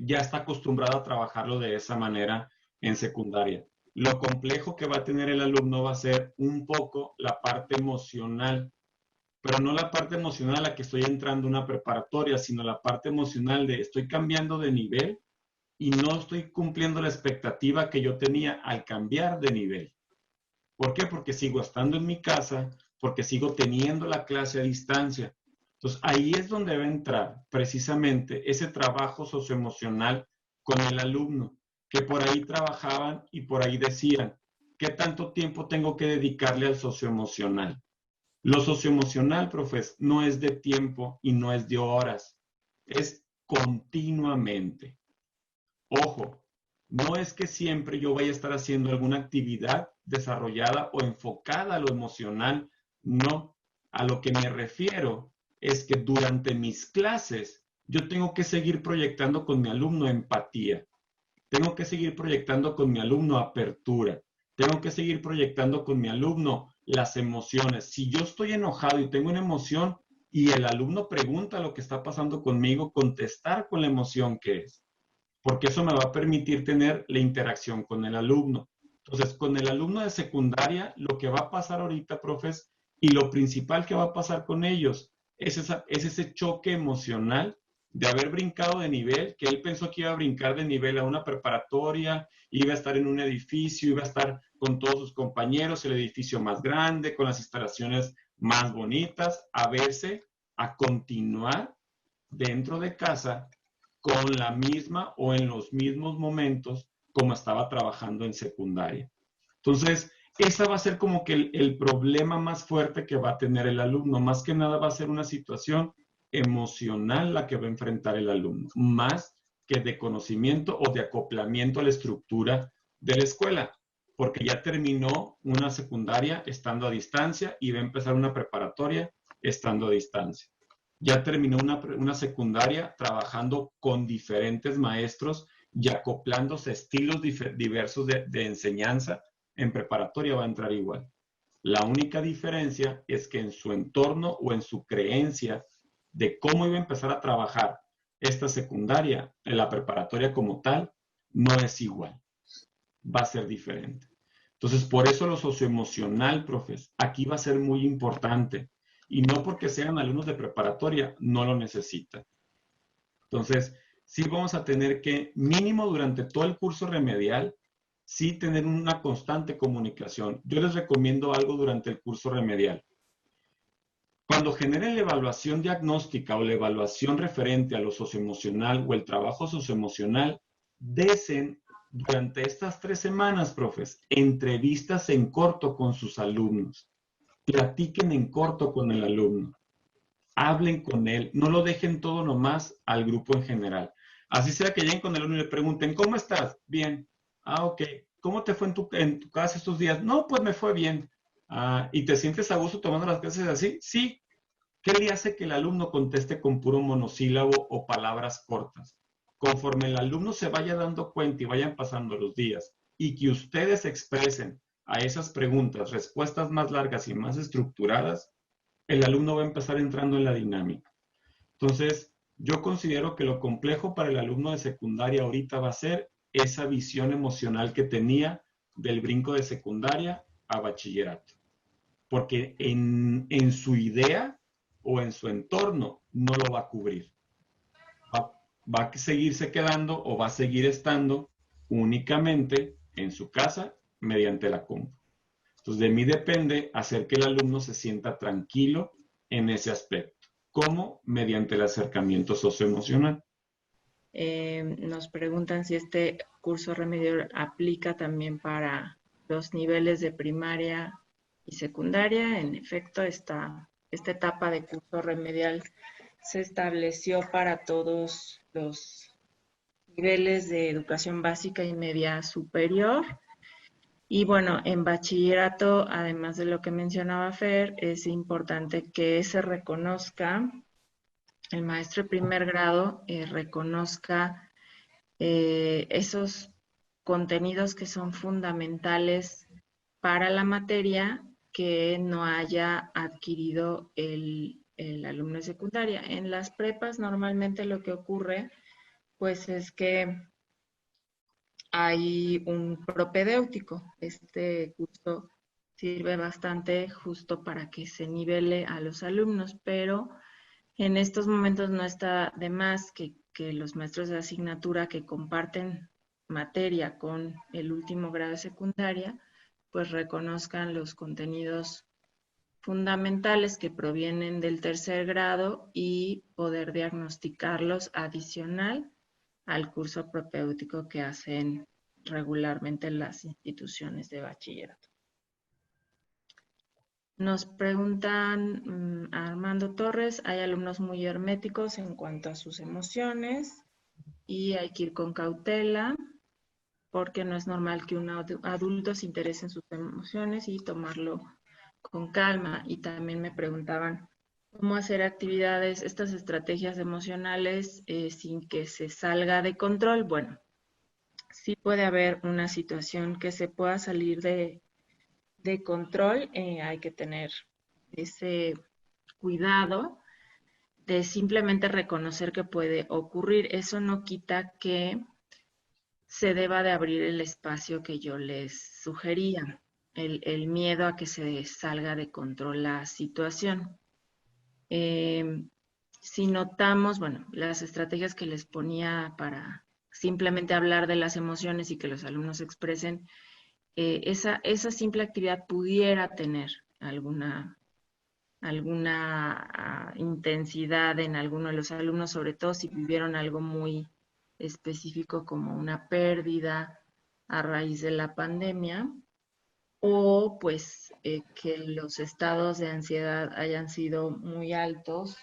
ya está acostumbrado a trabajarlo de esa manera en secundaria. Lo complejo que va a tener el alumno va a ser un poco la parte emocional, pero no la parte emocional a la que estoy entrando a una preparatoria, sino la parte emocional de estoy cambiando de nivel y no estoy cumpliendo la expectativa que yo tenía al cambiar de nivel. ¿Por qué? Porque sigo estando en mi casa, porque sigo teniendo la clase a distancia. Entonces, ahí es donde va a entrar precisamente ese trabajo socioemocional con el alumno, que por ahí trabajaban y por ahí decían, ¿qué tanto tiempo tengo que dedicarle al socioemocional? Lo socioemocional, profes, no es de tiempo y no es de horas, es continuamente. Ojo, no es que siempre yo vaya a estar haciendo alguna actividad desarrollada o enfocada a lo emocional, no. A lo que me refiero es que durante mis clases yo tengo que seguir proyectando con mi alumno empatía, tengo que seguir proyectando con mi alumno apertura, tengo que seguir proyectando con mi alumno las emociones. Si yo estoy enojado y tengo una emoción y el alumno pregunta lo que está pasando conmigo, contestar con la emoción que es, porque eso me va a permitir tener la interacción con el alumno. Entonces, con el alumno de secundaria, lo que va a pasar ahorita, profes, y lo principal que va a pasar con ellos es ese choque emocional de haber brincado de nivel, que él pensó que iba a brincar de nivel a una preparatoria, iba a estar en un edificio, iba a estar con todos sus compañeros, el edificio más grande, con las instalaciones más bonitas, a verse, a continuar dentro de casa con la misma o en los mismos momentos como estaba trabajando en secundaria. Entonces, esa va a ser como que el problema más fuerte que va a tener el alumno. Más que nada va a ser una situación emocional la que va a enfrentar el alumno, más que de conocimiento o de acoplamiento a la estructura de la escuela, porque ya terminó una secundaria estando a distancia y va a empezar una preparatoria estando a distancia. Ya terminó una secundaria trabajando con diferentes maestros y acoplándose estilos diversos de enseñanza. En preparatoria va a entrar igual. La única diferencia es que en su entorno o en su creencia de cómo iba a empezar a trabajar esta secundaria, en la preparatoria como tal, no es igual. Va a ser diferente. Entonces, por eso lo socioemocional, profes, aquí va a ser muy importante. Y no porque sean alumnos de preparatoria, no lo necesitan. Entonces, sí vamos a tener que, mínimo durante todo el curso remedial, sí tener una constante comunicación. Yo les recomiendo algo durante el curso remedial. Cuando generen la evaluación diagnóstica o la evaluación referente a lo socioemocional o el trabajo socioemocional, desen durante estas 3 semanas, profes, entrevistas en corto con sus alumnos. Platiquen en corto con el alumno. Hablen con él. No lo dejen todo nomás al grupo en general. Así sea que lleguen con el alumno y le pregunten, ¿cómo estás? Bien. Ah, ok. ¿Cómo te fue en tu casa estos días? No, pues me fue bien. Ah, ¿y te sientes a gusto tomando las clases así? Sí. ¿Qué le hace que el alumno conteste con puro monosílabo o palabras cortas? Conforme el alumno se vaya dando cuenta y vayan pasando los días y que ustedes expresen a esas preguntas respuestas más largas y más estructuradas, el alumno va a empezar entrando en la dinámica. Entonces, yo considero que lo complejo para el alumno de secundaria ahorita va a ser esa visión emocional que tenía del brinco de secundaria a bachillerato. Porque en su idea o en su entorno no lo va a cubrir. Va a seguirse quedando o va a seguir estando únicamente en su casa mediante la compu. Entonces, de mí depende hacer que el alumno se sienta tranquilo en ese aspecto. ¿Cómo? Mediante el acercamiento socioemocional. Nos preguntan si este curso remedial aplica también para los niveles de primaria y secundaria. En efecto, esta etapa de curso remedial se estableció para todos los niveles de educación básica y media superior. Y bueno, en bachillerato, además de lo que mencionaba Fer, es importante que se reconozca, el maestro de primer grado reconozca esos contenidos que son fundamentales para la materia que no haya adquirido el alumno de secundaria. En las prepas normalmente lo que ocurre pues es que hay un propedéutico. Este curso sirve bastante justo para que se nivele a los alumnos, pero en estos momentos no está de más que los maestros de asignatura que comparten materia con el último grado de secundaria, pues reconozcan los contenidos fundamentales que provienen del tercer grado y poder diagnosticarlos adicional al curso propedéutico que hacen regularmente las instituciones de bachillerato. Nos preguntan Armando Torres, hay alumnos muy herméticos en cuanto a sus emociones y hay que ir con cautela porque no es normal que un adulto se interese en sus emociones y tomarlo con calma. Y también me preguntaban cómo hacer actividades, estas estrategias emocionales sin que se salga de control. Bueno, sí puede haber una situación que se pueda salir de control, hay que tener ese cuidado de simplemente reconocer que puede ocurrir. Eso no quita que se deba de abrir el espacio que yo les sugería, el miedo a que se salga de control la situación. Si notamos, bueno, las estrategias que les ponía para simplemente hablar de las emociones y que los alumnos expresen, esa simple actividad pudiera tener alguna intensidad en alguno de los alumnos, sobre todo si vivieron algo muy específico como una pérdida a raíz de la pandemia, o pues que los estados de ansiedad hayan sido muy altos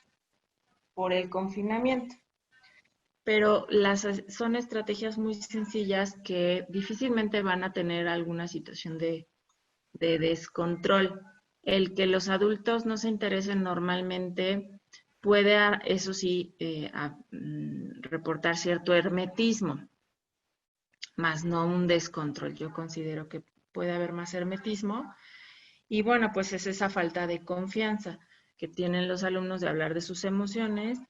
por el confinamiento. Pero son estrategias muy sencillas que difícilmente van a tener alguna situación de descontrol. El que los adultos no se interesen normalmente puede, eso sí, reportar cierto hermetismo, más no un descontrol. Yo considero que puede haber más hermetismo. Y bueno, pues es esa falta de confianza que tienen los alumnos de hablar de sus emociones,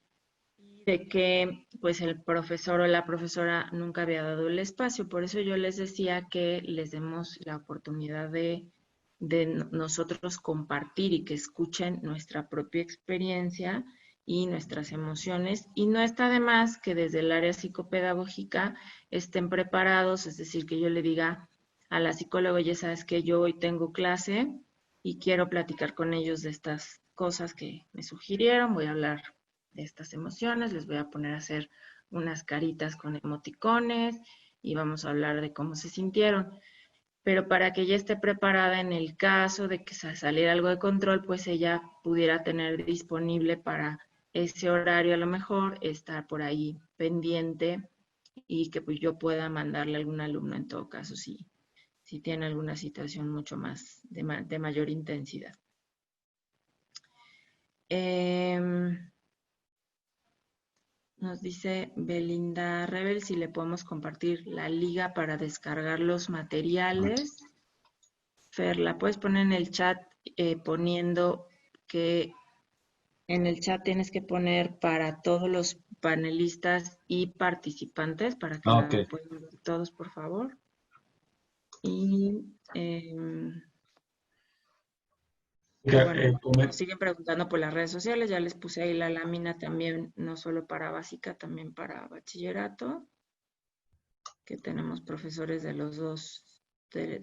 de que pues el profesor o la profesora nunca había dado el espacio. Por eso yo les decía que les demos la oportunidad de nosotros compartir y que escuchen nuestra propia experiencia y nuestras emociones. Y no está de más que desde el área psicopedagógica estén preparados, es decir, que yo le diga a la psicóloga, ya sabes que yo hoy tengo clase y quiero platicar con ellos de estas cosas que me sugirieron, voy a hablar de estas emociones, les voy a poner a hacer unas caritas con emoticones y vamos a hablar de cómo se sintieron. Pero para que ella esté preparada en el caso de que saliera algo de control, pues ella pudiera tener disponible para ese horario a lo mejor, estar por ahí pendiente y que pues yo pueda mandarle a algún alumno en todo caso si tiene alguna situación mucho más de mayor intensidad. Nos dice Belinda Rebel si le podemos compartir la liga para descargar los materiales. Fer, la puedes poner en el chat poniendo que en el chat tienes que poner para todos los panelistas y participantes para que la puedan ver todos, por favor. Y bueno, nos siguen preguntando por las redes sociales, ya les puse ahí la lámina también, no solo para básica, también para bachillerato, que tenemos profesores de los dos,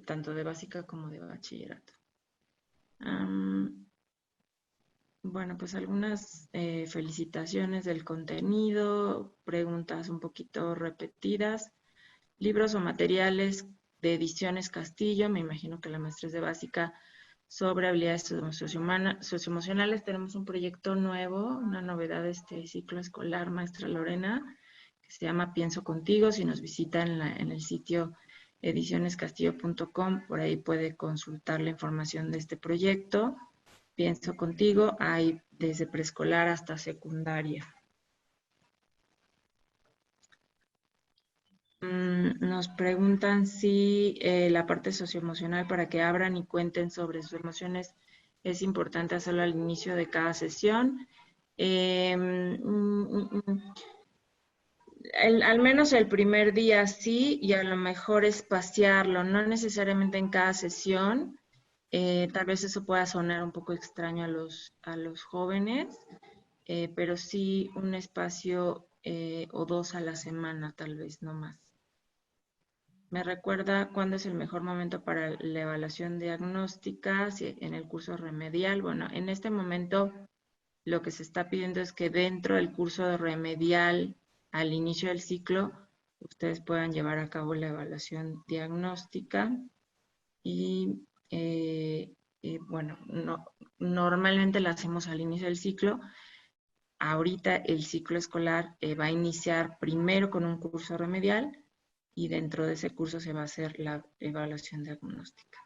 tanto de básica como de bachillerato. Bueno, pues algunas felicitaciones del contenido, preguntas un poquito repetidas, libros o materiales de Ediciones Castillo, me imagino que la maestra es de básica, sobre habilidades socioemocionales. Tenemos un proyecto nuevo, una novedad de este ciclo escolar, maestra Lorena, que se llama Pienso Contigo. Si nos visita en el sitio edicionescastillo.com, por ahí puede consultar la información de este proyecto. Pienso Contigo, hay desde preescolar hasta secundaria. Nos preguntan si la parte socioemocional, para que abran y cuenten sobre sus emociones, es importante hacerlo al inicio de cada sesión. Al menos el primer día sí, y a lo mejor espaciarlo, no necesariamente en cada sesión. Tal vez eso pueda sonar un poco extraño a los jóvenes, pero sí un espacio o 2 a la semana, tal vez, no más. ¿Me recuerda cuándo es el mejor momento para la evaluación diagnóstica en el curso remedial? Bueno, en este momento lo que se está pidiendo es que dentro del curso remedial, al inicio del ciclo, ustedes puedan llevar a cabo la evaluación diagnóstica y, bueno, normalmente la hacemos al inicio del ciclo. Ahorita el ciclo escolar va a iniciar primero con un curso remedial y dentro de ese curso se va a hacer la evaluación diagnóstica.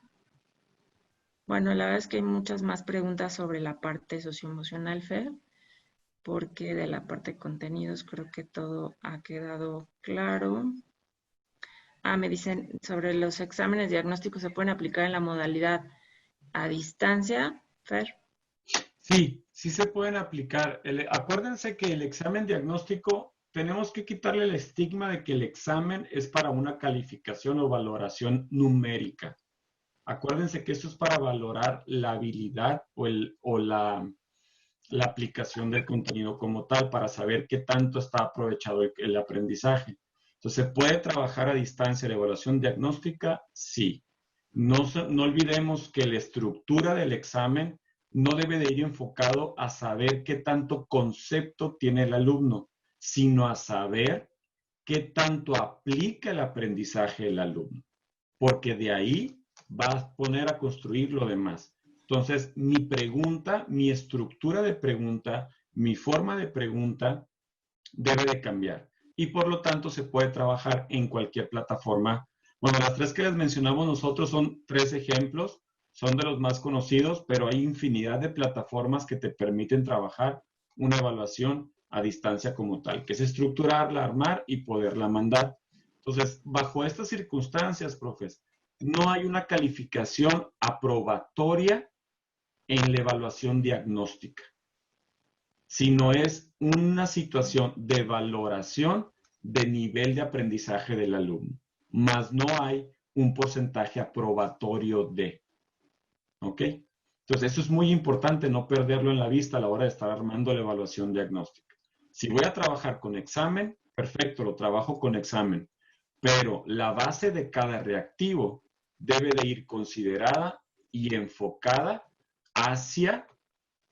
Bueno, la verdad es que hay muchas más preguntas sobre la parte socioemocional, Fer, porque de la parte de contenidos creo que todo ha quedado claro. Me dicen sobre los exámenes diagnósticos, ¿se pueden aplicar en la modalidad a distancia, Fer? Sí, sí se pueden aplicar. Acuérdense que el examen diagnóstico, tenemos que quitarle el estigma de que el examen es para una calificación o valoración numérica. Acuérdense que esto es para valorar la habilidad o la aplicación del contenido como tal, para saber qué tanto está aprovechado el aprendizaje. Entonces, ¿se puede trabajar a distancia la evaluación diagnóstica? Sí. No olvidemos que la estructura del examen no debe de ir enfocado a saber qué tanto concepto tiene el alumno, sino a saber qué tanto aplica el aprendizaje del alumno, porque de ahí va a poner a construir lo demás. Entonces, mi pregunta, mi estructura de pregunta, mi forma de pregunta debe de cambiar. Y por lo tanto, se puede trabajar en cualquier plataforma. Bueno, las 3 que les mencionamos nosotros son 3 ejemplos, son de los más conocidos, pero hay infinidad de plataformas que te permiten trabajar una evaluación a distancia como tal, que es estructurarla, armar y poderla mandar. Entonces, bajo estas circunstancias, profes, no hay una calificación aprobatoria en la evaluación diagnóstica, sino es una situación de valoración de nivel de aprendizaje del alumno, más no hay un porcentaje aprobatorio de. ¿Ok? Entonces, eso es muy importante, no perderlo en la vista a la hora de estar armando la evaluación diagnóstica. Si voy a trabajar con examen, perfecto, lo trabajo con examen, pero la base de cada reactivo debe de ir considerada y enfocada hacia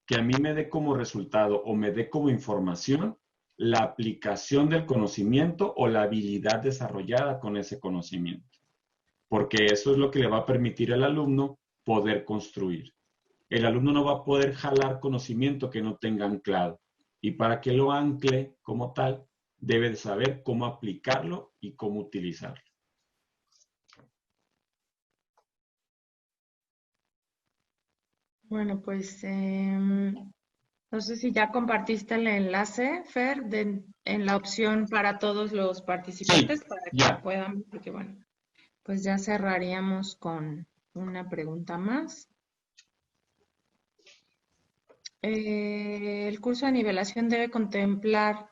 que a mí me dé como resultado o me dé como información la aplicación del conocimiento o la habilidad desarrollada con ese conocimiento. Porque eso es lo que le va a permitir al alumno poder construir. El alumno no va a poder jalar conocimiento que no tenga anclado. Y para que lo ancle como tal, debe de saber cómo aplicarlo y cómo utilizarlo. Bueno, pues no sé si ya compartiste el enlace, Fer, en la opción para todos los participantes, Sí, para que ya. puedan, porque bueno, pues ya cerraríamos con una pregunta más. El curso de nivelación debe contemplar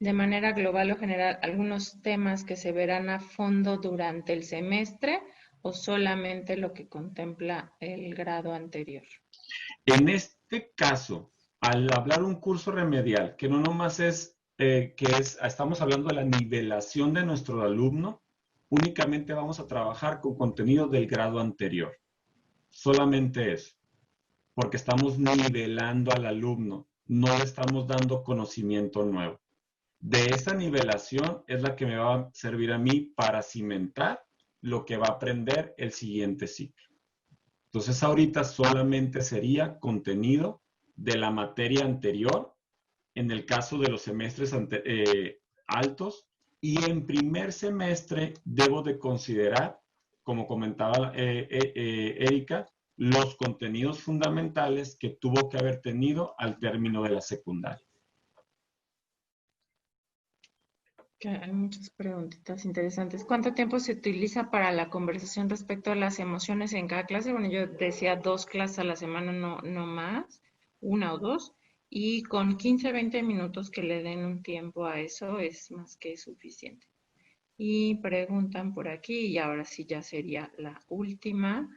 de manera global o general algunos temas que se verán a fondo durante el semestre o solamente lo que contempla el grado anterior. En este caso, al hablar un curso remedial, que no nomás estamos hablando de la nivelación de nuestro alumno, únicamente vamos a trabajar con contenido del grado anterior. Solamente eso, porque estamos nivelando al alumno, no le estamos dando conocimiento nuevo. De esa nivelación es la que me va a servir a mí para cimentar lo que va a aprender el siguiente ciclo. Entonces ahorita solamente sería contenido de la materia anterior, en el caso de los semestres altos, y en primer semestre debo de considerar, como comentaba Erika, los contenidos fundamentales que tuvo que haber tenido al término de la secundaria. Que hay muchas preguntitas interesantes. ¿Cuánto tiempo se utiliza para la conversación respecto a las emociones en cada clase? Bueno, yo decía 2 clases a la semana, no más, 1 o 2. Y con 15, 20 minutos que le den un tiempo a eso es más que suficiente. Y preguntan por aquí, y ahora sí ya sería la última.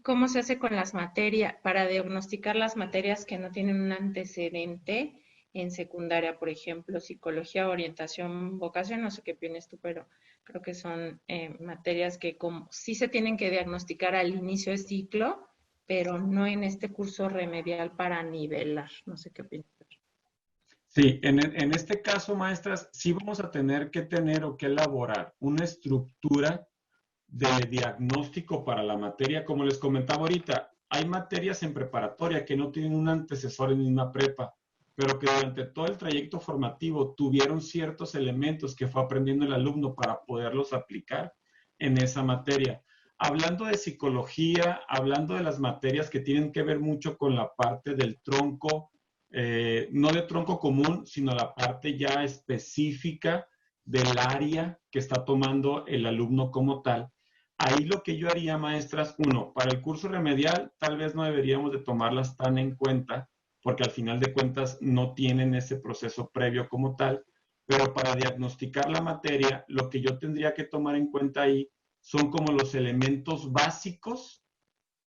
¿Cómo se hace con las materias para diagnosticar las materias que no tienen un antecedente en secundaria? Por ejemplo, psicología, orientación, vocación, no sé qué opinas tú, pero creo que son materias que como, sí se tienen que diagnosticar al inicio de ciclo, pero no en este curso remedial para nivelar. No sé qué opinas. Sí, en este caso, maestras, sí vamos a tener que tener o que elaborar una estructura de diagnóstico para la materia. Como les comentaba ahorita, hay materias en preparatoria que no tienen un antecesor en una prepa, pero que durante todo el trayecto formativo tuvieron ciertos elementos que fue aprendiendo el alumno para poderlos aplicar en esa materia. Hablando de psicología, hablando de las materias que tienen que ver mucho con la parte del tronco, no de tronco común, sino la parte ya específica del área que está tomando el alumno como tal. Ahí lo que yo haría, maestras, uno, para el curso remedial tal vez no deberíamos de tomarlas tan en cuenta, porque al final de cuentas no tienen ese proceso previo como tal, pero para diagnosticar la materia, lo que yo tendría que tomar en cuenta ahí son como los elementos básicos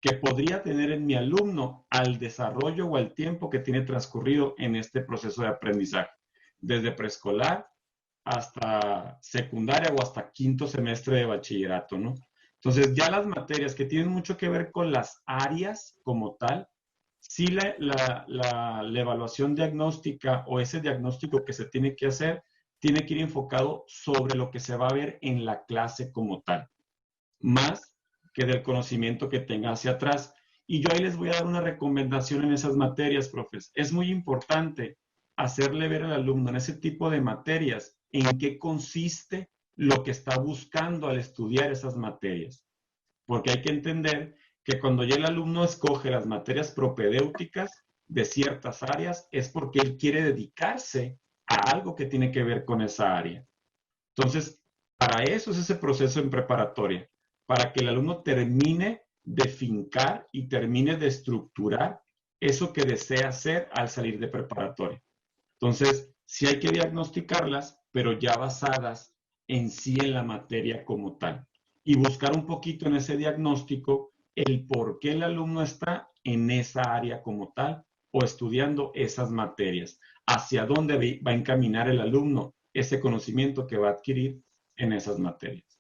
que podría tener en mi alumno al desarrollo o al tiempo que tiene transcurrido en este proceso de aprendizaje, desde preescolar hasta secundaria o hasta quinto semestre de bachillerato, ¿no? Entonces, ya las materias que tienen mucho que ver con las áreas como tal, sí la evaluación diagnóstica o ese diagnóstico que se tiene que hacer, tiene que ir enfocado sobre lo que se va a ver en la clase como tal, más que del conocimiento que tenga hacia atrás. Y yo ahí les voy a dar una recomendación en esas materias, profes. Es muy importante hacerle ver al alumno en ese tipo de materias en qué consiste lo que está buscando al estudiar esas materias. Porque hay que entender que cuando ya el alumno escoge las materias propedéuticas de ciertas áreas es porque él quiere dedicarse a algo que tiene que ver con esa área. Entonces, para eso es ese proceso en preparatoria, para que el alumno termine de fincar y termine de estructurar eso que desea hacer al salir de preparatoria. Entonces, sí hay que diagnosticarlas, pero ya basadas en sí en la materia como tal. Y buscar un poquito en ese diagnóstico el por qué el alumno está en esa área como tal o estudiando esas materias. Hacia dónde va a encaminar el alumno ese conocimiento que va a adquirir en esas materias.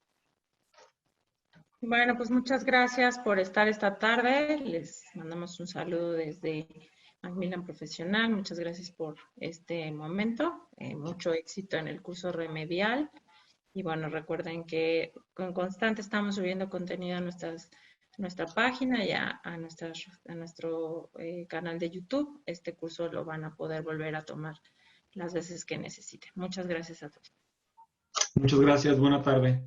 Bueno, pues muchas gracias por estar esta tarde. Les mandamos un saludo desde Macmillan Profesional. Muchas gracias por este momento. Mucho éxito en el curso remedial. Y bueno, recuerden que con constante estamos subiendo contenido a nuestra página y a nuestro canal de YouTube. Este curso lo van a poder volver a tomar las veces que necesiten. Muchas gracias a todos. Muchas gracias. Buena tarde.